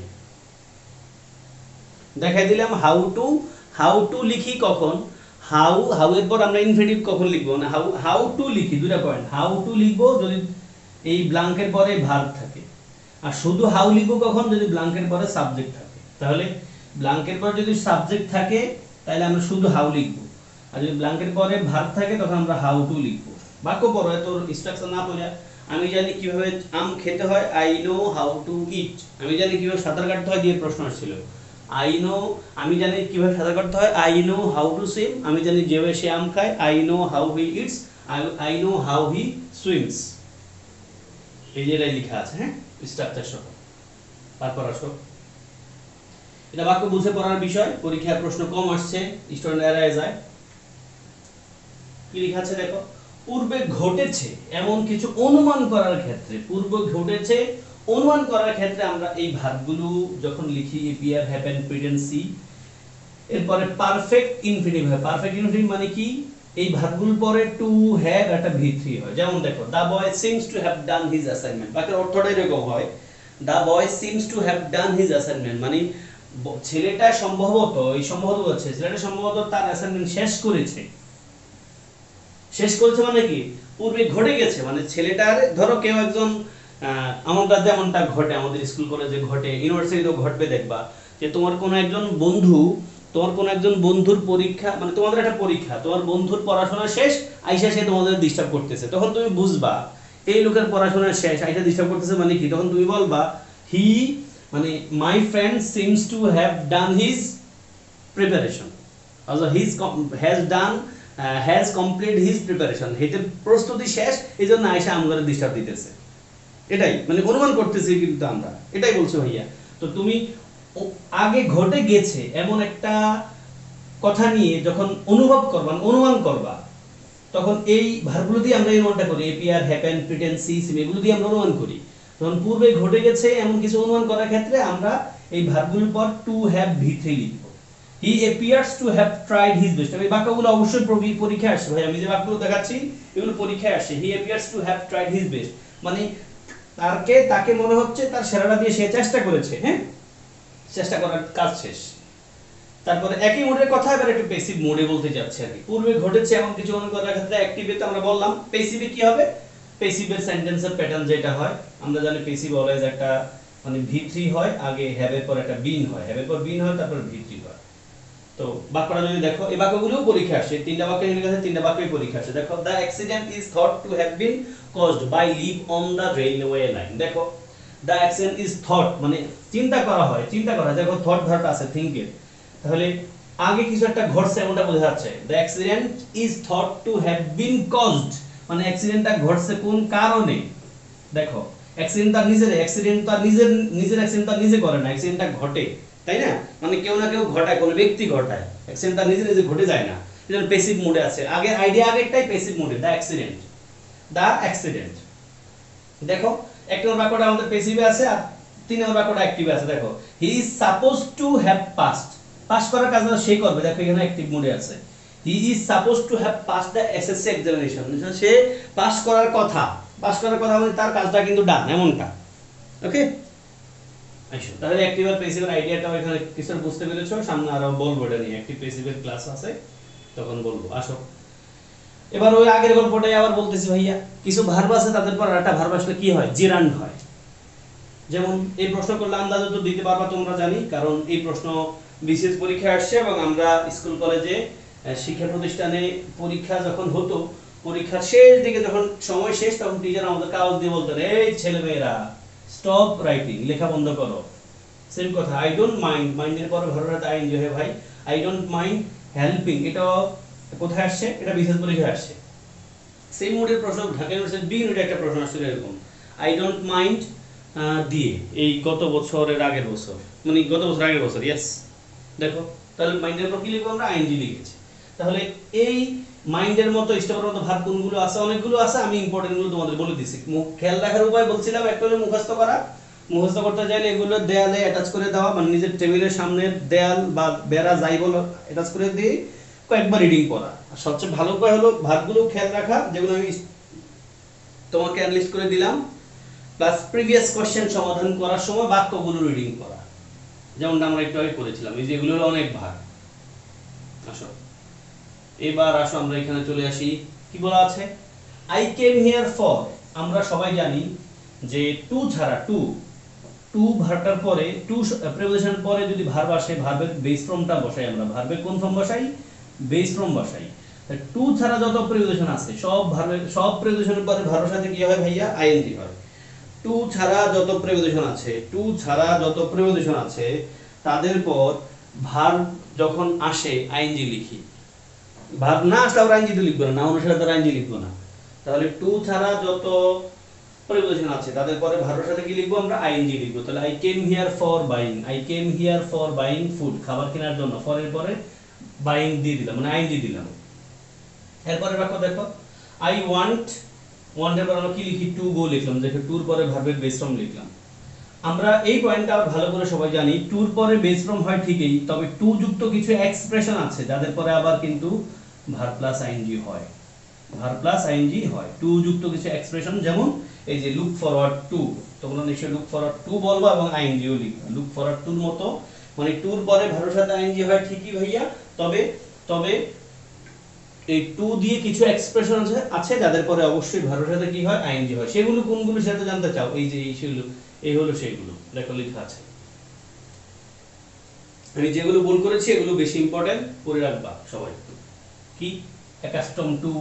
দেখাই দিলাম। হাউ টু লিখি কখন? হাউ এর পর আমরা ইনফিনিটিভ কখন লিখবো না, হাউ টু লিখি। দুটা পয়েন্ট, হাউ টু লিখবো যদি এই ব্ল্যাঙ্কের পরে ভার্ব থাকে, আর শুধু হাউ লিখবো কখন? যদি ব্ল্যাঙ্কের পরে সাবজেক্ট থাকে। তাহলে ব্ল্যাঙ্কের পরে যদি সাবজেক্ট থাকে তাহলে আমরা শুধু হাউ লিখবো, আর যদি ব্ল্যাঙ্কের পরে ভার্ব থাকে তখন আমরা হাউ টু লিখবো। বাক্য পড়ো, এত ইনস্ট্রাকশন না পড়ে। আমি জানি কিভাবে আম খেতে হয়, আই নো হাউ টু ইট। আমি জানি কিভাবে সাঁতার কাটতে হয় দিয়ে প্রশ্ন আসছিল। আমি জানি কিভাবে সাঁতার কাটতে হয়, I know how to swim. আমি জানি যেভাবে সে আম খায়, I know how he it's, I know how he swims. এই যে এটাই লেখা আছে, হ্যাঁ, স্ট্রাকচার সহ। তারপর আসো, এটা বাক্য বুঝে পড়ার বিষয়, পরীক্ষায় প্রশ্ন কম আসছে, স্টুডেন্ট এড়ায় যায়। কি লেখা আছে দেখো, পূর্বে ঘটেছে এমন কিছু অনুমান করার ক্ষেত্রে, পূর্বে ঘটেছে অনুমান করার ক্ষেত্রে আমরা এই ভার্বগুলো যখন লিখি, এপিয়ার, হ্যাপেন, প্রেজেন্ট, সি, এরপরে পারফেক্ট ইনফিনিটিভ হয়। পারফেক্ট ইনফিনিটিভ মানে কি? এই ভার্বগুলোর পরে টু হ্যাভ একটা ভি3 হয়। যেমন দেখো, the boy seems to have done his assignment, বাক্যের অর্থটা এরকম হয়, the boy seems to have done his assignment, মানে ছেলেটা সম্ভবত, এই সম্ভবত বলছে ছেলেটা সম্ভবত তার অ্যাসাইনমেন্ট শেষ করেছে। শেষ করেছে মানে কি? পূর্বে ঘটে গেছে, মানে ছেলেটার, ধরো কেউ একজন, এমনটা যেমনটা ঘটে আমাদের স্কুল কলেজে ঘটে, ইউনিভার্সিটিতেও ঘটবে, দেখবা যে তোমার কোনো একজন বন্ধুর পরীক্ষা, মানে তোমাদের একটা পরীক্ষা, তোমার বন্ধুর পড়াশোনা শেষ, আইসা সে তোমাদের ডিস্টার্ব করতেছে, তখন তুমি বুঝবা এই লোকের পড়াশোনা শেষ, আইসা ডিস্টার্ব করতেছে মানে কি? তখন তুমি বলবা হি, মানে my friend seems to have done his preparation, also has complete his preparation, হেতের প্রস্তুতি শেষ, এইজন্য আয়েশা আমগরে ডিস্টার্ব দিতেছে। এটাই মানে অনুমান করতেছি, কিন্তু আমরা এটাই বলছি ভাইয়া। তো তুমি আগে ঘটে গেছে এমন একটা কথা নিয়ে যখন অনুমান করবা, তখন এই ভার্বগুলো দিয়ে আমরা অনুমানটা করি, এপিয়ার, হ্যাপেন, প্রিটেন্ড, সি, সিম, এগুলো দিয়ে আমরা অনুমান করি। তখন পূর্বে ঘটে গেছে এমন কিছু অনুমান করার ক্ষেত্রে আমরা এই ভার্বগুলোর পর টু হ্যাভ ভি3 লিখব। He appears to have tried his best, এই বাক্যগুলো অবশ্যই পরীক্ষায় আসে ভাই, আমি যে বাক্যগুলো দেখাচ্ছি এগুলো পরীক্ষায় আসে। He appears to have tried his best, মানে তাকে মনে হচ্ছে তার সেরাটা দিয়ে সে চেষ্টা করেছে, হ্যাঁ, চেষ্টা করার কাজ শেষ। তারপরে একই মোডের কথা এবার একটু প্যাসিভ মোডে বলতে যাচ্ছি আর কি। পূর্বে ঘটেছে এমন কিছু অনুমান করার ক্ষেত্রে অ্যাক্টিভে তো আমরা বললাম, প্যাসিভে কি হবে? প্যাসিভের সেন্টেন্সের প্যাটার্ন যেটা হয়, আমরা জানি প্যাসিভ অলওয়েজ একটা মানে V3 হয়, আগে হ্যাভ এর পর একটা বিন হয়, হ্যাভ এর পর বিন হয়, তারপর V3 হয়। তো বাক্যটা যদি দেখো, এই বাক্যগুলোও পরীক্ষা আসে, তিনটা বাক্য এর কাছে, তিনটা বাক্যই পরীক্ষা আসে। দেখো, the accident is thought to have been caused by live on the railway line. দেখো, দ্য অ্যাক্সিডেন্ট ইজ থট মানে চিন্তা করা হয়, চিন্তা করা, দেখো থট ভার্বটা আছে থিংকের, তাহলে আগে কিছু একটা ঘটছে এমনটা বোঝা যাচ্ছে। The accident is thought to have been caused মানে অ্যাক্সিডেন্টটা ঘটছে কোন কারণে। দেখো, অ্যাক্সিডেন্ট তার নিজের, অ্যাক্সিডেন্ট তার নিজের অ্যাক্সিডেন্ট তার নিজে করে না, অ্যাক্সিডেন্টটা ঘটে, তাই না? মানে কেউ না কেউ ঘটায়, কোনো ব্যক্তি ঘটায়, অ্যাক্সিডেন্ট তার নিজে নিজে ঘটে যায় না, এটা প্যাসিভ মোডে আছে। আগে আইডিয়া আগেরটাই প্যাসিভ মোডে, দ্য অ্যাক্সিডেন্ট, দ্য অ্যাক্সিডেন্ট। দেখো, এক নম্বর বাক্যটা আমাদের প্যাসিভে আছে আর তিন নম্বর বাক্যটা অ্যাক্টিভে আছে। দেখো, he is supposed to have passed, pass করার কাজটা সে করবে, দেখো এখানে অ্যাক্টিভ মোডে আছে। He is supposed to have passed the SSC examination, say pass করার কথা, পাস করার কথা মানে তার কাজটা কিন্তু ডান, এমনটা। ওকে, আচ্ছা, তাহলে অ্যাক্টিভ আর প্যাসিভের আইডিয়াটাও এখানে কিছু বুঝতে পেরেছো। সামনে আরো বলবো এটা নিয়ে, অ্যাক্টিভ প্যাসিভের ক্লাস আছে, তখন বলবো। আসো এবার ওই আগের গল্পটাই আবার বলতেছি ভাইয়া। কিছু ভার্ব আছে, তাদের পর একটা ভার্ব আসলে কি হয়, জিরান্ড হয়। যেমন এই প্রশ্ন করলে আন্দাজ তো দিতে পারবা তোমরা, জানি, কারণ এই প্রশ্ন বিসিএস পরীক্ষায় আসছে এবং আমরা স্কুল কলেজে শিক্ষা প্রতিষ্ঠানে পরীক্ষা যখন হতো, পরীক্ষার শেষ দিকে যখন সময় শেষ, তখন টিচার আমাদের কাগজ দিয়ে বলতেন, এই ছেলেমেয়েরা স্টপ রাইটিং, লেখা বন্ধ করো। সেম কথা, আই ডোন্ট মাইন্ড, মাইন্ডের পরে ভার্বটা আইএনজি হয় ভাই। আই ডোন্ট মাইন্ড হেল্পিং, এটা কোথায় আসছে, এটা বিসিএস পরীক্ষায় আসছে। সেম মোডের প্রশ্ন ঢাকা ইউনিভার্সিটির বি ইউনিটে একটা প্রশ্ন আসছিল এরকম, আই ডোন্ট মাইন্ড দিয়ে, এই গত বছরের আগের বছর, মানে গত বছর আগের বছর, ইয়েস। দেখো, তাহলে মাইন্ডের পর কি লিখবো আমরা, আইএনজি লিখেছি। তাহলে এই মাইন্ডের মতো স্টেপের মতো ভার্ব কোনগুলো আছে, অনেকগুলো আছে, আমি ইম্পর্টেন্ট গুলো তোমাদের বলে দিছি। খেয়াল রাখার উপায় বলছিলাম, একটা হলো মুখস্থ করা, মুখস্থ করতে চাইলে এগুলো দেয়ালে অ্যাটাচ করে দেওয়া, মানে নিজের টেবিলের সামনে দেয়াল বা বেড়া যাই বলো অ্যাটাচ করে দিয়ে কয়েকবার রিডিং করা। আর সবচেয়ে ভালো উপায় হলো ভার্বগুলো খেয়াল রাখা, যেগুলো আমি তোমাকে অ্যানালাইজ করে দিলাম, প্লাস প্রিভিয়াস কোশ্চেন সমাধান করার সময় বাক্যগুলো রিডিং করা, যেমনটা আমরা একটু আগে করেছিলাম। এই যে এগুলো হলো অনেক ভাগ। আসো এবার আসো আমরা এখানে চলে আসি, কি বলা আছে, আই কেম হিয়ার ফর। আমরা সবাই জানি যে টু ছাড়া, টু ভার্বটার পরে, টু প্রিপোজিশন পরে যদি ভার্ব আসে, ভার্বের বেস ফর্মটা বসাই আমরা, ভার্বের কোন ফর্ম বসাই, বেস ফর্ম বসাই। টু ছাড়া যত প্রিপোজিশন আছে সব ভার্বের, সব প্রিপোজিশনের পরে ভার্বের সাথে কি হয় ভাইয়া, আইএনজি হয়। টু ছাড়া যত প্রিপোজিশন আছে, টু ছাড়া যত প্রিপোজিশন আছে তাদের পর ভার্ব যখন আসে আইএনজি লিখি। ভার্ব না আসলে আমরা আইএনজি তো লিখবো না, অনুসারে তার আইএনজি লিখবো না। তাহলে টু ছাড়া যত প্রিপোজিশন আছে তাদের পরে ভার্বের সাথে কি লিখবো আমরা, আইএনজি লিখবো। তাহলে I came here for buying, I came here for buying food, খাবার কেনার জন্য, ফরের পরে বাইং দিয়ে দিলাম, মানে আইএনজি দিলাম। এরপরে বাক্য দেখো, আই ওয়ান্ট, ওয়ান্টের পরে আমরা কি লিখি, টু গো লিখলাম, দেখো টুর পরে ভার্বের বেস ফর্ম লিখলাম। আমরা এই পয়েন্টটা ভালো করে সবাই জানি, টুর পরে বেস ফর্ম হয় ঠিকই, তবে টু যুক্ত কিছু এক্সপ্রেশন আছে যাদের পরে আবার কিন্তু ভার্ব প্লাস আইএনজি হয়, ভার্ব প্লাস আইএনজি হয়। টু যুক্ত কিছু এক্সপ্রেশন, যেমন এই যে লুক ফরওয়ার্ড টু, তোমরা নিশ্চয়ই লুক ফরওয়ার্ড টু বলবা এবং আইএনজিও লিখবা। লুক ফরওয়ার্ড টুর মতো, মানে টুর পরে ভার্বের সাথে আইএনজি হয় ঠিকই ভাইয়া, তবে তবে এই টু দিয়ে কিছু এক্সপ্রেশন আছে যাদের পরে অবশ্যই ভার্বের সাথে কি হয়, আইএনজি হয়। সেগুলো কোনগুলো সেটা জানতে চাও, এই যে এই সেগুলো, এই হলো সেগুলো, দেখো লেখা আছে। আমি যেগুলো ভুল করেছি এগুলো বেশি ইম্পর্টেন্ট, পড়ে রাখবা সবাই। কি, accustom to,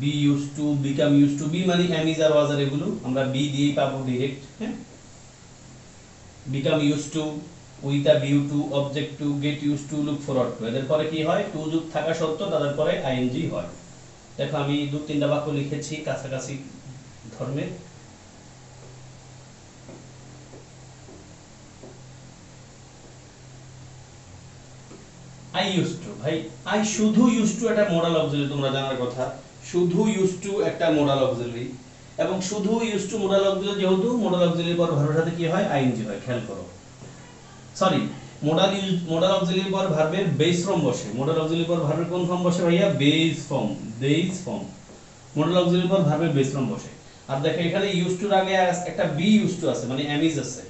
be use to, become use to, be মানে am is are was are, এগুলো আমরা বি দিয়েই পাবো ডাইরেক্ট। হ্যাঁ, become use to, with a view to, object to, get use to, look forward to, এদের পরে কি হয়, টু যুক্ত থাকা সত্ত্বেও তাদের পরে আইএনজি হয়। দেখো আমি দু তিনটা বাক্য লিখেছি কাছাকাছি ধর্মের। আই ইউজ টু, ভাই আই শুধু ইউজ টু একটা মডাল অক্সিলারি, তোমরা জানার কথা, শুধু ইউজ টু একটা মডাল অক্সিলারি, এবং শুধু ইউজ টু মডাল অক্সিলারি, যেহেতু মডাল অক্সিলারির পর ভার্বের সাথে কি হয়, আইএনজি হয়, খেয়াল করো। সরি, মডাল অক্সিলারি পর ভার্বের বেস ফর্ম বসে, মডাল অক্সিলারি পর ভার্বের কোন ফর্ম বসে ভাইয়া, base form, base form. Modal auxiliary পর ভার্বের বেস ফর্ম বসে। আর দেখো এখানে ইউজ টুর আগে একটা বি ইউজ টু আছে, মানে এম ইজ আছে,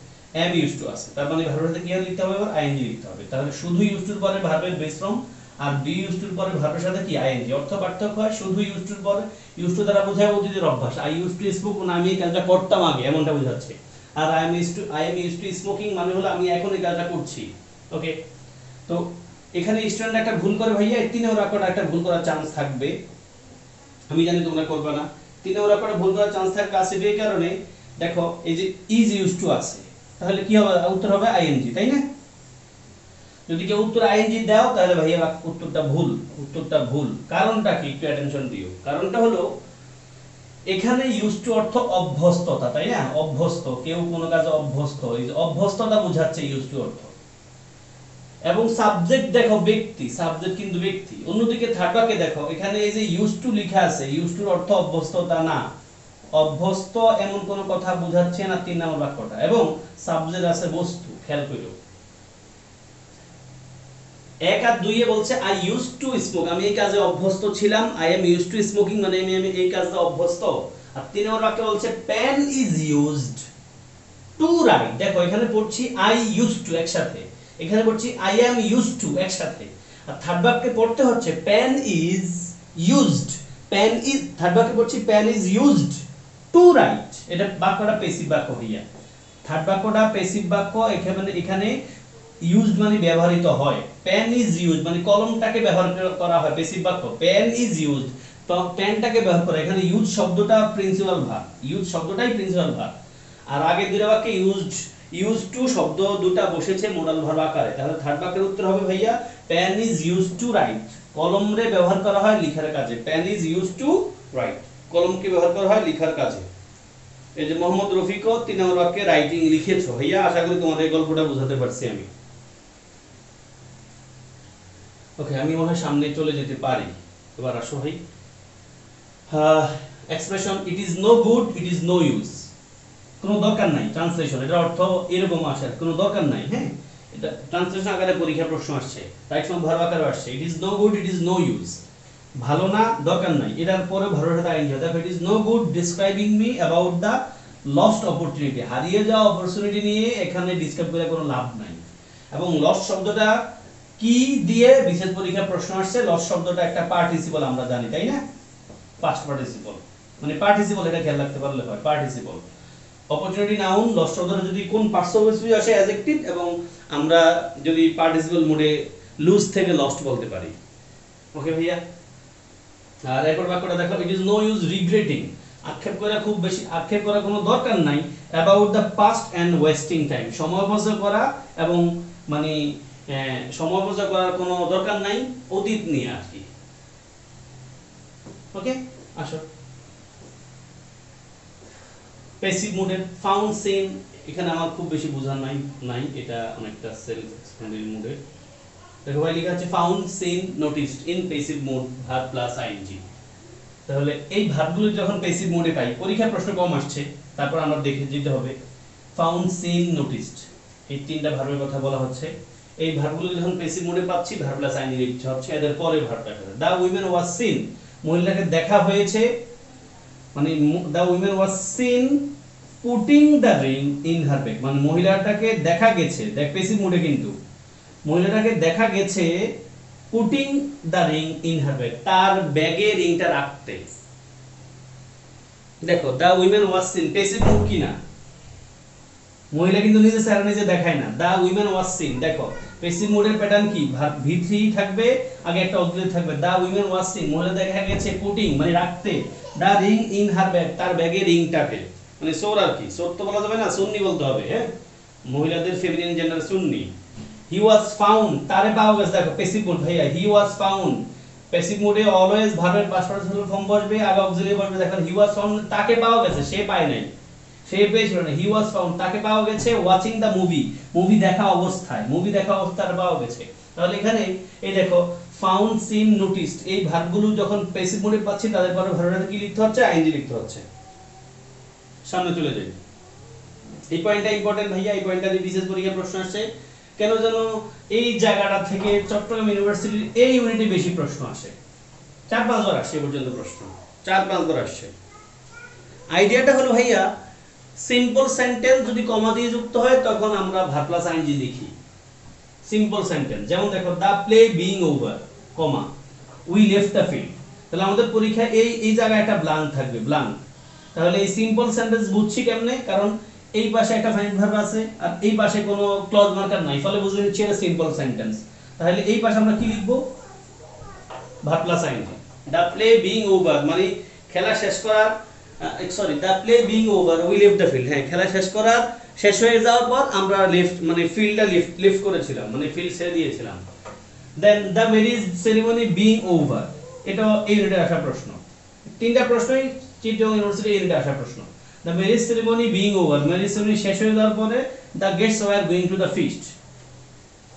এম ইউজ টু আছে, তার মানে ভার্বের সাথে কি লিখতে হবে, এবার আইএনজি লিখতে হবে। তাহলে শুধু ইউজ টুর পরে ভার্বের বেস ফর্ম আর বি ইউজ টুর পরে ভার্বের সাথে কি, আইএনজি। অর্থ পার্থক্য হয়, শুধু ইউজ টুর পরে, ইউজ টু দ্বারা বোঝায় অতীতের অভ্যাস, আই ইউজ টু স্পোক, আমি এই কাজটা করতাম আগে, এমনটা বোঝাচ্ছে। আর I am used to smoking মানে হলো আমি এখন এই কাজটা করছি। ওকে, তো এখানে স্টুডেন্ট একটা ভুল করে ভাইয়া, এই 3 বাক্যটা একটা ভুল করার চান্স থাকবে, আমি জানি তোমরা করবে না। 3 বাক্যটা ভুল করার চান্স থাকবে আসবে এই কারণে, দেখো এই যে ইজ ইউজড টু আছে, তাহলে কি হবে, উত্তর হবে আইএনজি, তাই না? যদি কেউ উত্তর আইএনজি দাও তাহলে ভাইয়া উত্তরটা ভুল, উত্তরটা ভুল। কারণটা কি, একটু অ্যাটেনশন দিও। কারণটা হলো এখানে ইউজ টু অর্থ অভ্যস্ততা, তাই না? অভ্যস্ত, কেউ কোনো কাজে অভ্যস্ত, এই যে অভ্যস্ততা বোঝাচ্ছে ইউজ টু অর্থ। এবং সাবজেক্ট দেখো ব্যক্তি, সাবজেক্ট কিন্তু ব্যক্তি। অন্যদিকে থার্ড বাক্যে দেখো এখানে এই যে ইউজ টু লেখা আছে, ইউজ টুর অর্থ অভ্যস্ততা না, অভ্যস্ত এমন কোন কথা বোঝাচ্ছে না 3 নম্বর বাক্যটা। এবং সাবজেক্ট আছে বস্তু, খেয়াল করো। 1 আর 2 এ বলছে আই ইউজ টু স্মোক, আমি এই কাজে অভ্যস্ত ছিলাম। I am use to smoking মানে আমি এই কাজে অভ্যস্ত। আর 3 নম্বর বাক্যে বলছে pen is used to write. দেখো এখানে পড়ছি আই ইউজ টু একসাথে, এখানে পড়ছি আই এম ইউজড টু একসাথে। আর থার্ড বাক্যে পড়তে হচ্ছে pen is used, pen is, third বাক্যে পড়ছি pen is used to write. এটা বাক্যটা প্যাসিভ বাক্য হইয়া, থার্ড বাক্যটা প্যাসিভ বাক্য। এখানে ইউজড মানে ব্যবহৃত হয়, পেন ইজ ইউজড মানে কলমটাকে ব্যবহার করা হয়, প্যাসিভ বাক্য। পেন ইজ ইউজড, তো পেনটাকে ব্যবহার করা, এখানে ইউজ শব্দটা প্রিন্সিপাল ভার্ব, ইউজ শব্দটাই প্রিন্সিপাল ভার্ব। আর আগে দুই বাক্যে ইউজ টু শব্দ দুটো বসেছে মডাল ভার্ব আকারে, তাহলে থার্ড বাক্যের উত্তর হবে ভাইয়া pen is used to write. কলমরে ব্যবহার করা হয় লেখার কাজে, pen is used to write, কলমকে ব্যবহার করা হয় লেখার কাজে। এই যে মোহাম্মদ রফিকও 3 নম্বর বাক্যে রাইটিং লিখেছো ভাইয়া, আশা করি তোমাদের গল্পটা বোঝাতে পারছি আমি। ওকে, আমি মনে হয় সামনে চলে যেতে পারি। এবার আসো ভাই, expression it is no good, it is no use, কোনো দরকার নাই। ট্রান্সলেশন, এটার অর্থ এরকম আসে, কোনো দরকার নাই। হ্যাঁ, এটা ট্রান্সলেশন আকারে পরীক্ষা প্রশ্ন আসছে, রাইট ফর্ম ভার্ব আকারে আসছে। It is no good, it is no use, ভালো না, দরকার নাই। এটার পরে ভার্বের সাথে আইএনজি। দেখো it is no good describing me about the lost opportunity, হারিয়ে যাওয়া অপরচুনিটি নিয়ে এখানে ডিসক্রাইব করে কোনো লাভ নাই। এবং লস্ট শব্দটা কি দিয়ে বিশেষ পরীক্ষা প্রশ্ন আসছে, লস্ট শব্দটা একটা পার্টিসিপল আমরা জানি, তাই না? পাস্ট পার্টিসিপল মানে পার্টিসিপল, এটা খেয়াল রাখতে পারলে হয়, পার্টিসিপল। অপরচুনিটি নাউন, লস্ট শব্দটা যদি কোন পার্টস অফ স্পিচ আসে অ্যাডজেক্টিভ, এবং আমরা যদি পার্টিসিপল মোডে লুজ থেকে লস্ট বলতে পারি। ওকে ভাইয়া, আর এরপর বাক্যটা দেখো it is no use regretting, আক্ষেপ করা খুব বেশি, আক্ষেপ করা কোনো দরকার নাই। About the past and wasting time, সময় অপচয় করা এবং মানে সময় অপচয় করার কোনো দরকার নাই অতীত নিয়ে আর কি। ওকে, আসো প্যাসিভ মোডের ফাউন্ড সিন, এখানে আমার খুব বেশি বোঝা নাই, এটা অনেকটা সেলফ এক্সপ্লেনেটরি মোডে। দেখো ভাই লেখা আছে found seen noticed in passive mode verb plus ING. তাহলে এই ভার্বগুলো যখন প্যাসিভ মোডে পাই, পরীক্ষার প্রশ্ন কম আসছে, তারপর আমরা দেখে যেতে হবে ফাউন্ড সিন নোটিসড, এই 3টা ভার্বের কথা বলা হচ্ছে। এই ভার্বগুলো যখন প্যাসিভ মোডে পাচ্ছি, ভার্ব প্লাস আইএনজি লিখতে হচ্ছে। এদের পরে ভার্বটা আছে দা উইমেন ওয়াজ সিন, মহিলাকে দেখা হয়েছে, মানে the women was seen putting the ring in her bag, মানে মহিলাটাকে দেখা গেছে, দেখ প্যাসিভ মোডে কিন্তু মহিলাটাকে দেখা গেছে putting the ring in her bag, তার ব্যাগে রিংটা রাখতে। দেখো the women was seen passive mode কি না, মহিলা কিন্তু নিজে চেহারা নিজে দেখায় না। দা উইমেন ওয়াজ সিন, দেখো প্যাসিভ মোডের প্যাটার্ন কি, ভার্ব V3 থাকবে, আগে একটা অবজেক্ট থাকবে। দা উইমেন ওয়াজ সিন, মহিলা দেখা গেছে পুটিং মানে রাখতে, দা রিং ইন হার ব্যাগ, তার ব্যাগে রিংটাকে, মানে সোর আর কি, সোর তো বলা যাবে না, সুন্নি বলতে হবে। হ্যাঁ, মহিলাদের feminine gender Sunni. He was found, তারে পাওয়া গেছে। দেখো প্যাসিভ মোড ভাইয়া, হি ওয়াজ ফাউন্ড, প্যাসিভ মোডে অলওয়েজ ভার্বের পাস্ট পার্টিসিপল ফর্ম বসবে, আগে অক্সিলারি বসবে। দেখো হি ওয়াজ ফাউন্ড, তাকে পাওয়া গেছে, সে পায় নাই, সে পেয়েছিল না। হি ওয়াজ ফাউন্ড, তাকে পাওয়া গেছে ওয়াচিং দা মুভি, মুভি দেখা অবস্থায়, মুভি দেখা অবস্থায় পাওয়া গেছে। তাহলে এখানে এই দেখো ফাউন্ড সিন নোটিসড, এই ভার্বগুলো যখন প্যাসিভ মোডে পাচ্ছি, তাদের পরে ভার্বের কি লিখতে হচ্ছে, আইএনজি লিখতে হচ্ছে। সামনে চলে যাই, এই পয়েন্টটা ইম্পর্টেন্ট ভাইয়া, এই পয়েন্টটা দিয়ে বিশেষ পরীক্ষা প্রশ্ন আসছে। কেন যেন এই জায়গাটা থেকে চট্টগ্রাম ইউনিভার্সিটির এই ইউনিটে বেশি প্রশ্ন আসে, 4-5 বার আসছে পর্যন্ত প্রশ্ন, 4-5 বার আসছে। আইডিয়াটা হলো ভাইয়া, সিম্পল সেন্টেন্স যদি কমা দিয়ে যুক্ত হয় তখন আমরা ভার্ব প্লাস আইএনজি লিখি। সিম্পল সেন্টেন্স যেমন দেখো the play being over, comma we left the field, তাহলে আমাদের পরীক্ষা এই জায়গায় একটা ব্ল্যাঙ্ক থাকবে, ব্ল্যাঙ্ক। তাহলে এই সিম্পল সেন্টেন্স বুঝছি কেমনে, কারণ এই পাশে একটা ফাইনাইট ভার্ব আছে আর এই পাশে কোনো ক্লজ মার্কার নাই, ফলে বুঝে নিচ্ছি এটা সিম্পল সেন্টেন্স। তাহলে এই পাশে আমরা কি লিখবো? Verb plus ING. The play being over মানে খেলা শেষ করার, sorry, the play being over we left the field. হ্যাঁ, খেলা শেষ হয়ে যাওয়ার পর আমরা লিফট মানে ফিল্ডটা লিফট করেছিলাম, মানে ফিল্ড ছেড়ে দিয়েছিলাম। Then the marriage ceremony being over, এটা এই ইউনিটে আসা প্রশ্ন। তিনটা প্রশ্নই চিটগং ইউনিভার্সিটি এই ইউনিটে আসা প্রশ্ন। The marriage ceremony being over, marriage ceremony শেষ হয়ে যাওয়ার পরে the guests were going to the feast,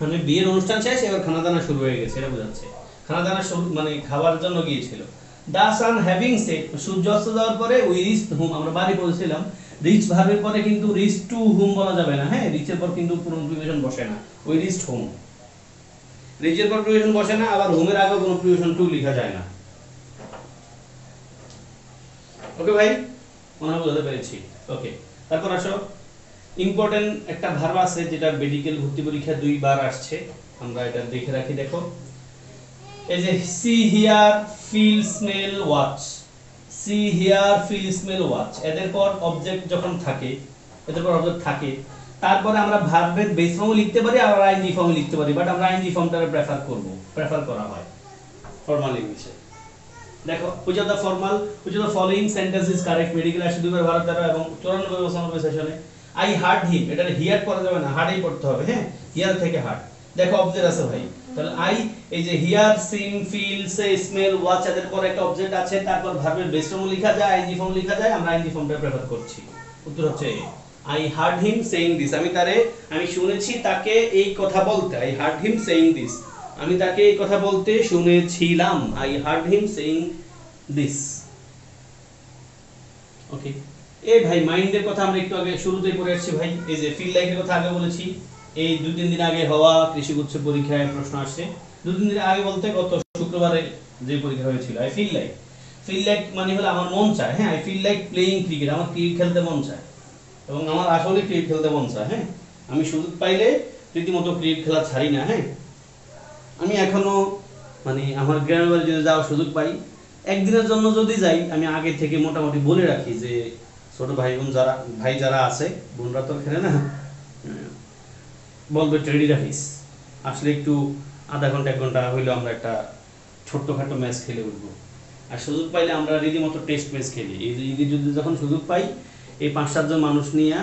মানে বিয়ের অনুষ্ঠান শেষ, এবার খানা দানা শুরু হয়ে গেছে, এটা বোঝাচ্ছে। খানা দানা শুরু মানে খাওয়ার জন্য গিয়েছিল। দ্য সান হ্যাভিং সেট, সূর্য অস্ত যাওয়ার পরে উই রিচড হোম, আমরা বাড়ি পৌঁছেছিলাম। রিচ ভার্বের পরে কিন্তু রিচ টু হোম বলা যাবে না, হ্যাঁ, রিচের পর কিন্তু কোনো প্রিপোজিশন বসে না, উই রিচড হোম। রিচের পর প্রিপোজিশন বসে না, আবার হোমের আগে কোনো প্রিপোজিশন টু লেখা যায় না। ওকে ভাই, মনে হয় বুঝতে পেরেছি। ওকে, তারপর আসো, ইম্পর্টেন্ট একটা ভার্ব আছে যেটা মেডিকেল ভর্তি পরীক্ষা 2 বার আসছে, আমরা এটা দেখে রাখি। দেখো, এই যে see hear feel smell watch, see hear feel smell watch, এদের পর অবজেক্ট যখন থাকে, এদের পর অবজেক্ট থাকে, তারপরে আমরা ভার্বের বেস ফর্মও লিখতে পারি আর আইএনজি ফর্মও লিখতে পারি, বাট আমরা আইএনজি ফর্মটাকে প্রেফার করা হয় ফর্মাল ইংলিশে। দেখো, which of the following sentence is correct? Medical আসে 2 বার ভারত দ্বারা এবং 94-95 সেশনে। আই হার্ড হিম, এটা হিয়ার পড়া যাবে না, হার্ডই পড়তে হবে। হ্যাঁ, হিয়ার থেকে হার্ড। দেখো অবজেক্ট আছে ভাই, তাহলে আই, এই যে hear see feel see smell watch, এদের পর একটা অবজেক্ট আছে, তারপর ভার্বের বেস ফর্ম লেখা যায়, আইএনজি ফর্ম লেখা যায়, আমরা আইএনজি ফর্মটা প্রেফার করছি। উত্তর হচ্ছে I heard him saying this, আমি শুনেছি তাকে এই কথা বলতে। I heard him saying this, আমি তাকে এই কথা বলতে শুনেছিলাম। I heard him saying this. Okay, এই ভাই মাইন্ডের কথা আমরা একটু আগে শুরুতেই পড়ে আসছি ভাই। এই যে ফিল লাইকের কথা আগে বলেছি, এই 2-3 দিন আগে হওয়া কৃষিগুচ্ছ পরীক্ষায় প্রশ্ন আসছে। 2-3 দিন আগে বলতে গত শুক্রবারে যে পরীক্ষা হয়েছিল। আই ফিল লাইক মানে হলো আমার মন চায়। হ্যাঁ, I feel like playing cricket, আমার ক্রিকেট খেলতে মন চায় এবং আমার আসলে ক্রিকেট খেলতে মন চায়। হ্যাঁ, আমি সুযোগ পাইলে রীতিমতো ক্রিকেট খেলা ছাড়ি না। হ্যাঁ, আমি এখনো মানে আমার গ্রামের বাড়ি যদি যাওয়ার সুযোগ পাই, একদিনের জন্য যদি যাই, আমি আগে থেকে মোটামুটি বলে রাখি যে ছোট ভাই যারা আছে, বোনরা তো খেলে না, বলবে রেডি রাখিস, আসলে একটু আধা ঘন্টা 1 ঘন্টা হইলেও আমরা একটা ছোট্টখাটো ম্যাচ খেলে উঠবো। আর সুযোগ পাইলে আমরা রীতিমতো টেস্ট ম্যাচ খেলি। এই যে ঈদের যদি যখন সুযোগ পাই, এই 5-7 জন মানুষ নিয়ে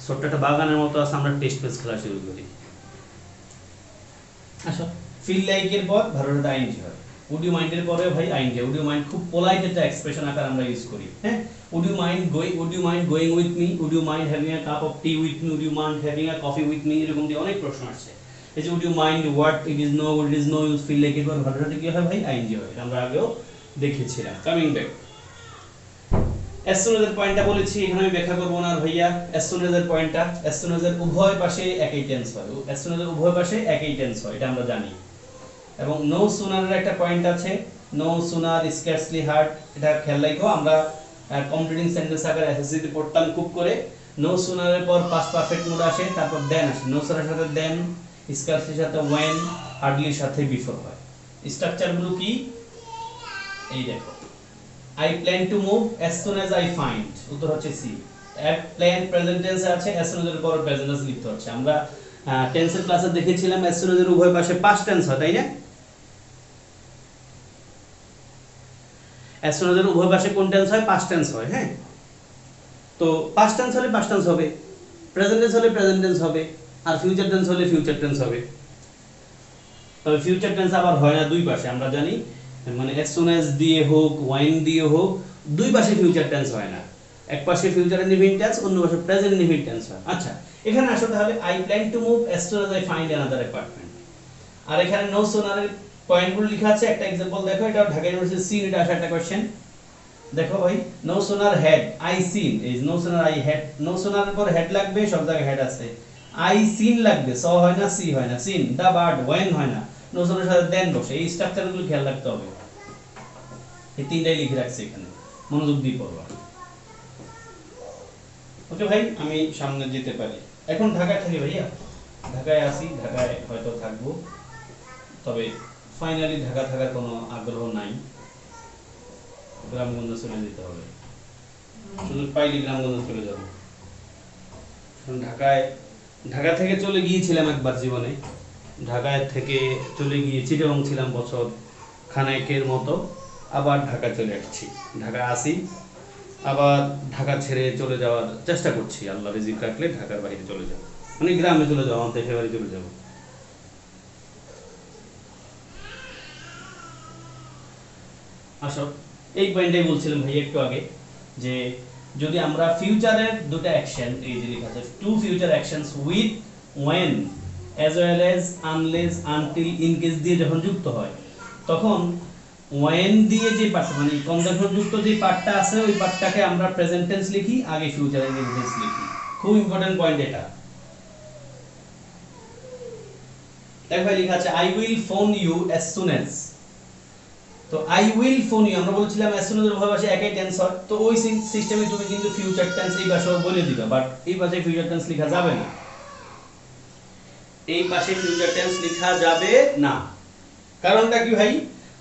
ছোট্ট একটা বাগানের মতো আছে, আমরা টেস্ট ম্যাচ খেলা শুরু করি। আচ্ছা, ফিল লাইকের পর ভার্বের আইএনজি হয়। উড ইউ মাইন্ডের পরে ভাই আইএনজি। উড ইউ মাইন্ড খুব পোলাইট একটা এক্সপ্রেশন আকার আমরা ইউজ করি। হ্যাঁ, would you mind going with me, would you mind having a cup of tea with me, would you mind having a coffee with me, এরকম দিয়ে অনেক প্রশ্ন আসছে। এই যে would you mind what it is no use feel লাইকের পর ভার্বের কি হয় ভাই? আইএনজি হয়। আমরা আগেও দেখেছিলাম। Coming back, as soon as এর পয়েন্টটা বলেছি, এখানে আমি ব্যাখ্যা করব না ভাইয়া। as soon as এর পয়েন্টটা, as soon as এর উভয় পাশে একই টেন্স হয়, as soon as এর উভয় পাশে একই টেন্স হয়, এটা আমরা জানি। এবং no sooner এর একটা পয়েন্ট আছে, no sooner scarcely heard, এটা খেয়াল রাখো। আমরা কমপ্লিটিং সেন্টেন্স আকারে এসএসসি তে পড়তাম খুব করে। no sooner এর পর পাস্ট পারফেক্ট মুড আসে, তারপর দেন আসে। no sooner এর সাথে দেন, scarcely এর সাথে when, hardly এর সাথে বিফোর হয়। স্ট্রাকচার গুলো কি এই দেখো। I plan to move as soon as I find, উত্তর হচ্ছে C. at plan present tense আছে, as soon as এর পর প্রেজেন্ট টেন্স লিখতে হচ্ছে। আমরা টেন্সের ক্লাসে দেখেছিলাম as soon as এর উভয় পাশে পাস্ট টেন্স হয়, তাই না? as soon as এর উভয় পাশে কোন টেন্স হয়? পাস্ট টেন্স হয়। হ্যাঁ, তো পাস্ট টেন্স হলে পাস্ট টেন্স হবে, প্রেজেন্ট টেন্স হলে প্রেজেন্ট টেন্স হবে, আর ফিউচার টেন্স হলে ফিউচার টেন্স হবে। তবে ফিউচার টেন্স আবার হয় না দুই পাশে, আমরা জানি। মানে as soon as দিয়ে হোক, when দিয়ে হোক, দুই পাশে ফিউচার টেন্স হয় না। এক পাশে ফিউচার ইনডিফিনিট টেন্স, অন্য পাশে প্রেজেন্ট ইনডিফিনিট টেন্স হয়। আচ্ছা, এখানে আসো তাহলে I plan to move as soon as I find another apartment। আর এখানে no sooner এর পয়েন্টগুলো লেখা আছে। একটা एग्जांपल দেখো, এটা ঢাকা ইউনিভার্সিটি সিন, এটা আসা একটা কোশ্চেন। দেখো ভাই, no sooner had I seen, is no sooner I had, no sooner এর পর হেড লাগবে, সব জায়গায় হেড আছে। I seen লাগবে, স হয় না, সি হয় না। seen the bird, when হয় না। no sooner এর সাথে দেন বসে। এই স্ট্রাকচারগুলো খেয়াল রাখতে হবে। এই তিনটাই লিখে রাখছি এখানে, মনোযোগ দিয়ে পড়বা। ওকে ভাই, আমি সামনে যেতে পারি। এখন ঢাকায় থাকি ভাইয়া, ঢাকায় আসি, ঢাকায় হয়তো থাকবো, তবে ফাইনালি ঢাকা থাকার কোনো আগ্রহ নাই। গ্রামগঞ্জে চলে যেতে হবে, সুযোগ পাইলে গ্রামগঞ্জে চলে যাব। ঢাকায় ঢাকা থেকে চলে গিয়েছিলাম একবার জীবনে, ঢাকায় থেকে চলে গিয়ে চিটাগং ছিলাম বছর খানেকের মতো, আবার ঢাকা চলে আসছি, ঢাকা আসি, আবার ঢাকা ছেড়ে চলে যাওয়ার চেষ্টা করছি, আল্লাহ রিজিক রাখলে ঢাকার বাইরে চলে যাব, মানে গ্রামে চলে যাবো, আমার দেশের বাড়ি চলে যাব। আসো এই পয়েন্টটাই বলছিলাম ভাই একটু আগে, যে যদি আমরা ফিউচারের দুটো অ্যাকশন, এই যে লেখা আছে two future actions with when as well as unless until in case দিয়ে যখন যুক্ত হয়, তখন when দিয়ে যে পার্ট মানে কনজাংশন যুক্ত যে পার্টটা আছে ওই পার্টটাকে আমরা প্রেজেন্ট টেন্স লিখি, আগে ফিউচার টেন্স লিখি। খুব ইম্পর্টেন্ট পয়েন্ট এটা। দেখো লেখা আছে I will phone you as soon as, তো I will phone you আমরা বলছিলাম as soon as এর ভাবে একই টেন্স হয়, তো ওই সিস্টেমে তুমি কিন্তু ফিউচার টেন্স এই ভাষাও বলে দিবা, বাট এই ভাষায় ফিউচার টেন্স লেখা যাবে না, এই পাশে ফিউচার টেন্স লেখা যাবে না। কারণটা কি ভাই?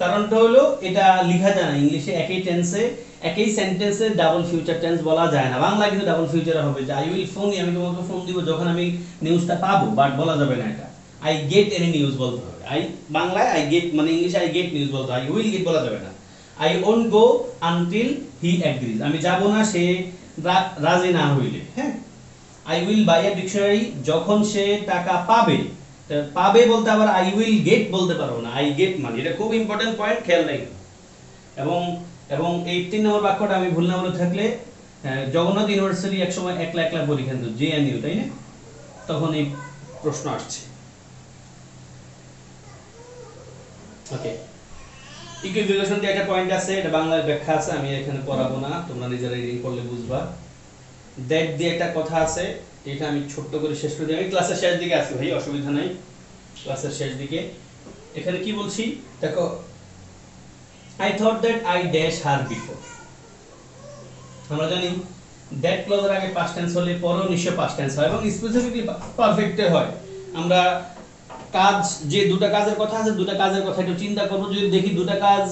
কারণটা হলো এটা লেখা যায় না ইংলিশে, একই টেন্সে একই সেন্টেন্সে ডাবল ফিউচার টেন্স বলা যায় না। বাংলা কিন্তু ডাবল ফিউচার হবে, যে আই উইল ফোন ইউ, আমি তোমাকে ফোন দিব যখন আমি নিউজটা পাবো, বাট বলা যাবে না এটা আই গেট এনি নিউজ বলতে হবে। আই বাংলায় আই গেট মানে ইংলিশে আই গেট নিউজ বলতে হয়, আই উইল গেট বলা যাবে না। I won't go until he agrees, আমি যাব না সে রাজি না হইলে। হ্যাঁ, I will buy a dictionary, যখন সে টাকা পাবে, পাবে বলতে আবার আই উইল গেট বলতে পারবো না, আই গেট মানে এটা খুব ইম্পর্টেন্ট পয়েন্ট, খেয়াল রাখবেন। এবং এবং এই 3 নম্বর বাক্যটা আমি ভুল না বলে থাকলে, জগন্নাথ ইউনিভার্সিটি একসময় একলা একলা পরীক্ষা দিত, জেএনইউ, তাই না? তখন এই প্রশ্ন আসছে। ওকে, ইকুইভ্যালেন্স দিয়ে একটা পয়েন্ট আছে, এটা বাংলায় ব্যাখ্যা আছে, আমি এখানে পড়াবো না, তোমরা নিজেরা রিডিং করলে বুঝবা। দ্যাট দিয়ে একটা কথা আছে, এটা আমি ছোট্ট করে শেষ করে দিই, আমি ক্লাসের শেষ দিকে আছি ভাই, অসুবিধা নাই, ক্লাসের শেষ দিকে। এখানে কি বলছি দেখো, I thought that I dash her before, আমরা জানি দ্যাট ক্লজের আগে পাস্ট টেন্স হলে পরেও নিশ্চয় পাস্ট টেন্স হয় এবং স্পেসিফিকলি পারফেক্টে হয়। আমরা কাজ যে দুটো কাজের কথা আছে, দুটো কাজের কথা একটু চিন্তা করব, যদি দেখি দুটো কাজ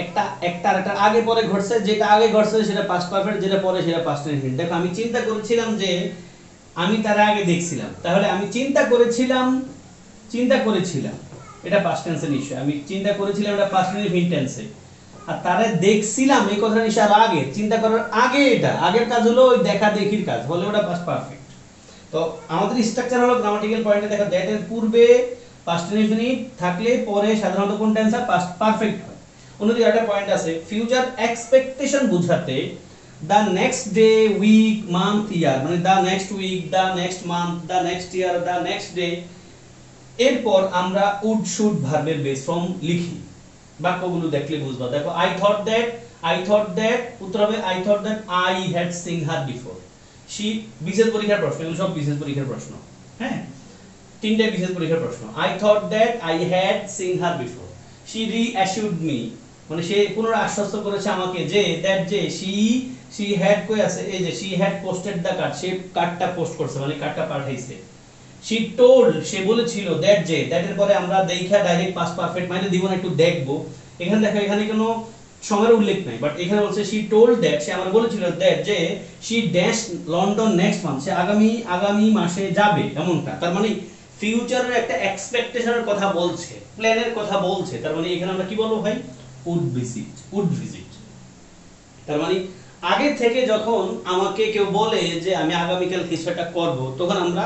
একটা আগে পরে ঘটছে, যেটা আগে ঘটছে সেটা পাস্ট পারফেক্ট, যেটা পরে সেটা পাস্ট টেন্স। দেখো আমি চিন্তা করেছিলাম যে আমি তার আগে দেখছিলাম, তাহলে আমি চিন্তা করেছিলাম এটা পাস্ট টেন্সে নিশ্চয়, আমি চিন্তা করেছিলাম এটা পাস্ট টেন্সে, আর তারে দেখছিলাম এই কথা নিশ্চয় আর আগে, চিন্তা করার আগে, এটা আগের কাজ হলো ওই দেখা দেখির কাজ, হলে ওটা পাস্ট পারফেক্ট। তো আমাদের স্ট্রাকচার হলো গ্রামাটিক্যাল পয়েন্টে দেখো দ্যাট এর পূর্বে পাস্ট ইনফিনিট থাকলে পরে সাধারণত কোন টেন্স হয়? পাস্ট পারফেক্ট হয়। অন্যদিকে একটা পয়েন্ট আছে, ফিউচার এক্সপেকটেশন বোঝাতে the next day, week, month, year, মানে the next week, the next month, the next year, the next day, এরপর আমরা would should ভার্বের বেস ফর্ম লিখি। বাক্যগুলো দেখলে বুঝবা। দেখো I thought that উত্তর হবে I thought that I had seen her before. she বিশেষ পরীক্ষার প্রশ্ন, এগুলো সব বিশেষ পরীক্ষার প্রশ্ন। হ্যাঁ, তিনটে বিশেষ পরীক্ষার প্রশ্ন। I thought that I had seen her before. she reassured me, মানে সে পুনরায় আশ্বস্ত করেছে আমাকে যে that যে she had কই আছে, এই যে she had posted the card, সে কার্ডটা পোস্ট করছে মানে কার্ডটা পাঠাইছে। she told, সে বলেছিল that যে, that এর পরে আমরা দেখা ডাইরেক্ট পাস্ট পারফেক্ট মানে দিব না, একটু দেখবো। এখানে দেখো এখানে কোনো সময়ের উল্লেখ নাই, বাট এখানে বলছে she told that, সে আমার বলেছিল that যে she dash London next month, সে আগামী মাসে যাবে, এমনটা। তার মানে ফিউচারের একটা এক্সপেকটেশনের কথা বলছে, প্ল্যানের কথা বলছে। তার মানে এখানে আমরা কি বলবো ভাই? would visit। তার মানে আগে থেকে যখন আমাকে কেউ বলে যে আমি আগামীকাল কিছু একটা করব, তখন আমরা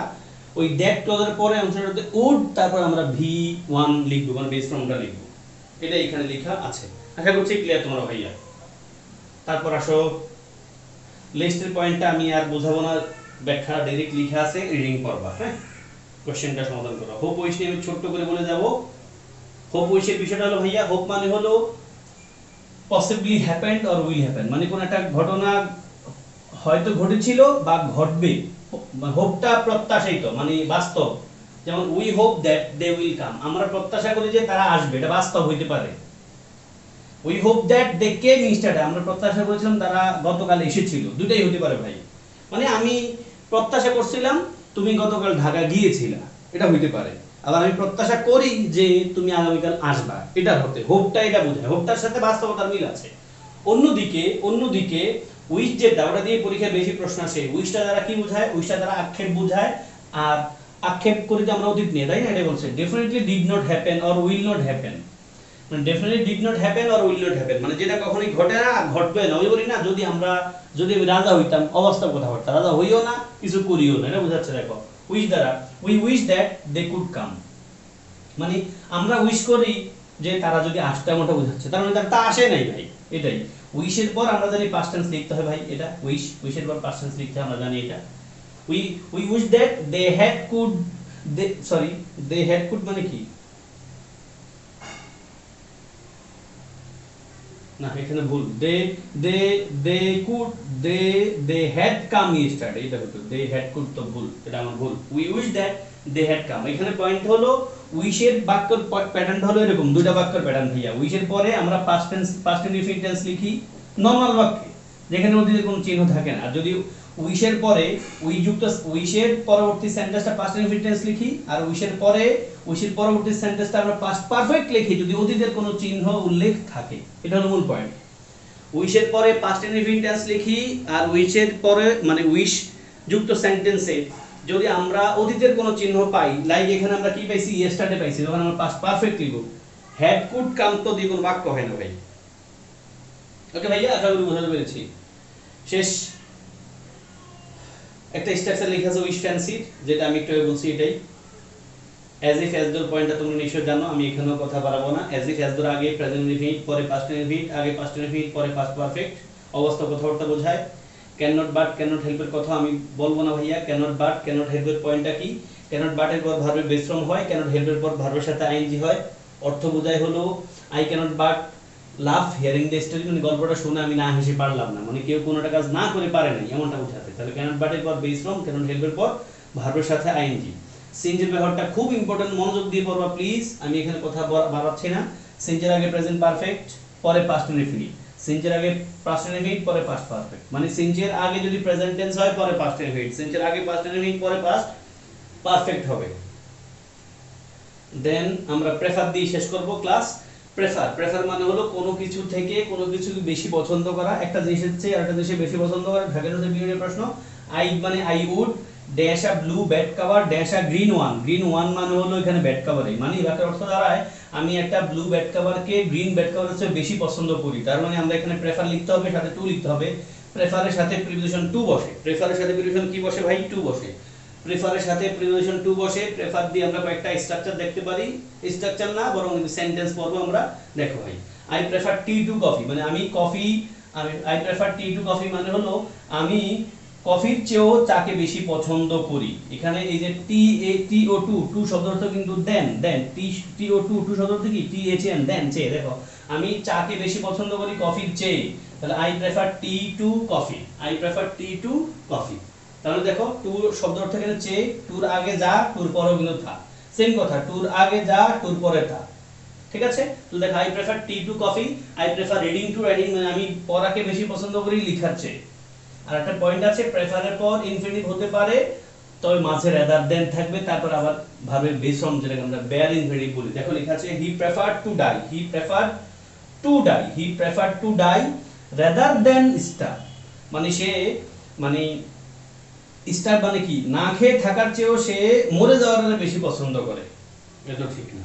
ওই দ্যাট ক্লজের পরে অংশটাতে would, তারপর আমরা v1 লিখব, মানে বেস ফর্মটা লিখব। এটা এখানে লেখা আছে, আশা করছি ক্লিয়ার তোমরা ভাইয়া। তারপর আসো লিস্টের পয়েন্টটা আমি আর বোঝাবো না, ব্যাখ্যা ডাইরেক্ট লেখা আছে, রিডিং করবা। হ্যাঁ, কোশ্চেনটা সমাধান করো। হোপ উইশ নিয়ে আমি ছোট্ট করে বলে যাব। হোপ উইশের বিষয়টা হলো ভাইয়া, হোপ মানে হলো possibly happened or will happen, মানে কোন একটা ঘটনা হয়তো ঘটেছিল বা ঘটবে, হোপটা প্রত্যাশিত মানে বাস্তব। যেমন we hope that they will come, আমরা প্রত্যাশা করি যে তারা আসবে, এটা বাস্তব হইতে পারে। We hope that they came instead, আমরা প্রত্যাশা করেছিলাম তারা গতকাল এসেছিল, দুটাই হতে পারে ভাই। মানে আমি প্রত্যাশা করছিলাম তুমি গতকাল ঢাকা গিয়েছিলা, এটা হইতে পারে। আবার আমি প্রত্যাশা করি যে তুমি আগামীকাল আসবা, এটা হতে হোপটা এটা বোঝায়, হোপটার সাথে বাস্তবতার মিল আছে। অন্যদিকে উইশ যেটা ওটা দিয়ে পরীক্ষায় বেশি প্রশ্ন আসে। উইশটা দ্বারা কি বোঝায়? উইশটা দ্বারা আক্ষেপ বোঝায়। আর আক্ষেপ করি যে আমরা অতীত নিয়ে, তাই না? এটা বলছে definitely did not happen or will not happen. মানে definitely did not happen or will not happen, মানে যেটা কখনোই ঘটে না, ঘটবে না। ওই বলি না, যদি আমি রাজা হইতাম, অবাস্তব কথাবার্তা, রাজা হইও না, কিছু করিও না, এটা বোঝাচ্ছে। দেখো উইশ দ্বারা we wish that they could come, মানে আমরা উইশ করি যে তারা যদি আসতো, এমনটা বোঝাচ্ছে। তার মানে তা আসে নাই ভাই, এটাই। উইশের পর আমরা জানি পাস্ট টেন্স লিখতে হয় ভাই, এটা উইশের পর পাস্ট টেন্স লিখতে হয়, আমরা জানি এটা। We wish that they had could, they had could মানে কি না, এখানে ভুল। দে হ্যাড কাম ইয়েস্টারডে, এটা হতো দে হ্যাড কুড, তো ভুল, এটা আমার ভুল। We wish that they had come. এখানে পয়েন্ট হলো উইশের বাক্যের প্যাটার্নটা হলো এরকম, দুইটা বাক্যের প্যাটার্ন ভাইয়া। উইশের পরে আমরা পাস্ট ইনডিফিনিট টেন্স লিখি নরমাল বাক্যে, যেখানে অতীতের কোনো চিহ্ন থাকে না। আর যদি উইশের পরে উইশের পরবর্তী সেন্টেন্সটা পাস্ট ইনডিফিনিট টেন্স লিখি, আর উইশের পরবর্তী সেন্টেন্সটা আমরা পাস্ট পারফেক্ট লিখি যদি অতীতের কোনো চিহ্ন উল্লেখ থাকে। এটা হলো মূল পয়েন্ট। উইশের পরে পাস্ট ইনডিফিনিট টেন্স লিখি, আর উইশের পরে মানে উইশ যুক্ত সেন্টেন্সে যদি আমরা অতীতের কোনো চিহ্ন পাই, লাইক এখানে আমরা কি পাইছি? ইয়েস্টারডে পাইছি, তখন আমরা পাস্ট পারফেক্ট লিখব। হ্যাড কুড কাম তো দ্বিগুণ বাক্য হয় না ভাই। ওকে ভাইয়া, আশা করি বুঝতে পেরেছি। শেষ একটা স্ট্রাকচার লেখা আছে উইশ ফ্যান্সি, যেটা আমি একটু আগে বলছি, এটাই। অ্যাজ ইফ অ্যাজ দোর পয়েন্টটা তোমরা নিশ্চয়ই জানো, আমি এখানেও কথা বাড়াবো না। অ্যাজ ইফ অ্যাজ দোর আগে প্রেজেন্ট ইনডিফিনিট, পরে পাস্ট ইনডিফিনিট, আগে পাস্ট ইনডিফিনিট, পরে পাস্ট পারফেক্ট অবস্থা কথাবার্তা বোঝায়। Can not but, can not হেল্পের কথা আমি বলবো না ভাইয়া। Can not but, can not হেল্পের পয়েন্টটা কি? ক্যান নট বাটের পর ভার্বের বেস ফর্ম হয়, ক্যান নট হেল্পের পর ভার্বের সাথে আইএনজি হয়। অর্থ বোঝায় হলো I cannot but love hearing the story, মানে গল্পটা শুনে আমি না হেসে পারলাম না, মানে কেউ কোনোটা কাজ না করে পারে নাই, এমনটা বোঝাতে। তাহলে ক্যানট বাটের পর বেস ফর্ম, ক্যানট হেল্পের পর ভার্বের সাথে আইএনজি। সিনজের ব্যবহারটা খুব ইম্পর্টেন্ট, মনোযোগ দিয়ে পড়বা প্লিজ, আমি এখানে কথা বাড়াচ্ছি না। সিনজের আগে প্রেজেন্ট পারফেক্ট, পরে পাস্ট ইনডিফিনিট। সিনজের আগে পাস্ট ইনডিফিনিট, পরে পাস্ট পারফেক্ট, মানে সিনজের আগে যদি প্রেজেন্ট টেন্স হয়, পরে পাস্ট ইনডিফিনিট। সিনজের আগে পাস্ট ইনডিফিনিট, পরে পাস্ট পারফেক্ট হবে। দেন আমরা প্রেফার দিয়ে শেষ করব ক্লাস। প্রেফার মানে হলো কোনো কিছু থেকে কোনো কিছু বেশি পছন্দ করা, একটা জিনিসের চেয়ে আরেকটা জিনিস বেশি পছন্দ করা। ঢাকার বিনিয়োগের প্রশ্ন। আই মানে I would dash a blue bed cover dash a green one মানে হলো এখানে ব্যাড কভার, মানে বাক্যের অর্থ দাঁড়ায় আমি একটা ব্লু ব্যাড কভারকে গ্রিন ব্যাড কভারের চেয়ে বেশি পছন্দ করি। তার মানে আমরা এখানে প্রেফার লিখতে হবে, সাথে টু লিখতে হবে। প্রেফারের সাথে প্রিপোজিশন টু বসে। প্রেফারের সাথে প্রিপোজিশন কি বসে ভাই? টু বসে। প্রেফারের সাথে প্রিপোজিশন টু বসে। প্রেফার দিয়ে আমরা কয়েকটা স্ট্রাকচার দেখতে পারি, স্ট্রাকচার না বরং সেন্টেন্স পড়বো আমরা। দেখো ভাই, I prefer T to coffee, মানে আমি I prefer T to coffee মানে হলো আমি কফির চেয়েও চাকে বেশি পছন্দ করি। এখানে এই যে টি ও টু শব্দ অর্থ কিন্তু দেন টি ও টু শব্দ অর্থ কি? টি এইচ এন দেন, চেয়ে। দেখো আমি চাকে বেশি পছন্দ করি কফির চেয়ে, তাহলে I prefer T to coffee, I prefer T to coffee. তাহলে দেখো টু শব্দ অর্থ এখানে চেয়ে, টুর আগে যা, টুর পরেও কিন্তু থা, সেম কথা, টুর আগে যা, টুর পরে থা, ঠিক আছে? তো দেখো I prefer T to coffee, I prefer reading to writing, মানে আমি পড়াকে বেশি পছন্দ করি লেখার চেয়ে। আর একটা পয়েন্ট আছে, প্রেফারের পর ইনফিনিটিভ হতে পারে, তবে মাঝে রাদার দেন থাকবে, তারপর আবার ভার্বের বেস ফর্ম যেটাকে আমরা বেয়ার ইনফিনিটিভ বলি। দেখো লেখা আছে he preferred to die, he preferred to die rather than starve, মানে সে মানে স্টার মানে কি? না খেয়ে থাকার চেয়েও সে মরে যাওয়ার বেশি পছন্দ করে। এটা ঠিক না।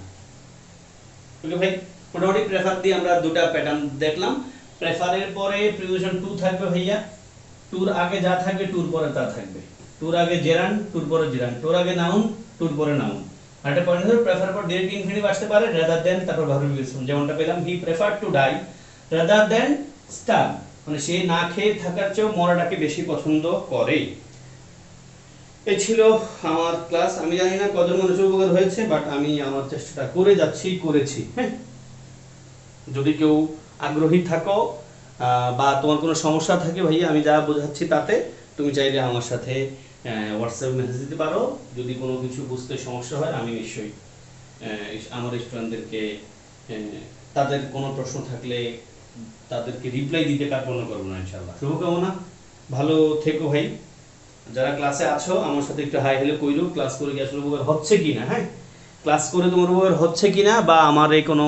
ওকে ভাই, মোটামুটি প্রেফার দিয়ে আমরা দুটো প্যাটার্ন দেখলাম। প্রেফারের পরে প্রিপোজিশন টু থাকবে ভাইয়া, টুর আগে যা থাকবে টুর পরে তা থাকবে। টুর আগে জেরান, টুর পরে জেরান, টুর আগে নাউন, টুর পরে নাউন। আর একটা পয়েন্ট হলো প্রেফার পর ডাইরেক্ট ইনফিনিটিভ আসতে পারে, রাদার দেন, তারপর ভার্ব বেস ফর্ম, যেমনটা পেলাম he prefer to die rather than starve, মানে সে না খেয়ে থাকার চেয়েও মরাটাকে বেশি পছন্দ করে। এই ছিল আমার ক্লাস। আমি জানি না কজন মানুষের উপকার হয়েছে, বাট আমি আমার চেষ্টাটা করেছি। হ্যাঁ, যদি কেউ আগ্রহী থাকো বা তোমার কোনো সমস্যা থাকে ভাইয়া, আমি যা বোঝাচ্ছি তাতে তুমি চাইলে আমার সাথে হোয়াটসঅ্যাপে মেসেজ দিতে পারো। যদি কোনো কিছু বুঝতে সমস্যা হয়, আমি নিশ্চয়ই আমার স্টুডেন্টদেরকে তাদের কোনো প্রশ্ন থাকলে তাদেরকে রিপ্লাই দিতে কার্পণ্য করবো না ইনশাআল্লাহ। শুভকামনা, ভালো থেকো ভাই। যারা ক্লাসে আছো আমার সাথে একটু হাই হেলে কইরো, ক্লাস করে কি আসলে উপকার হচ্ছে কিনা। হ্যাঁ, ক্লাস করে তোমার উপকার হচ্ছে কিনা, বা আমার এই কোনো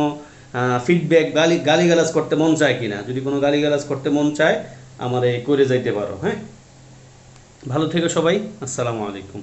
ফিডব্যাক গালিগালাজ করতে মন চায় কিনা। যদি কোনো গালিগালাজ করতে মন চায় আমারে করে যাইতে পারো। হ্যাঁ, ভালো থেকো সবাই। আসসালামু আলাইকুম।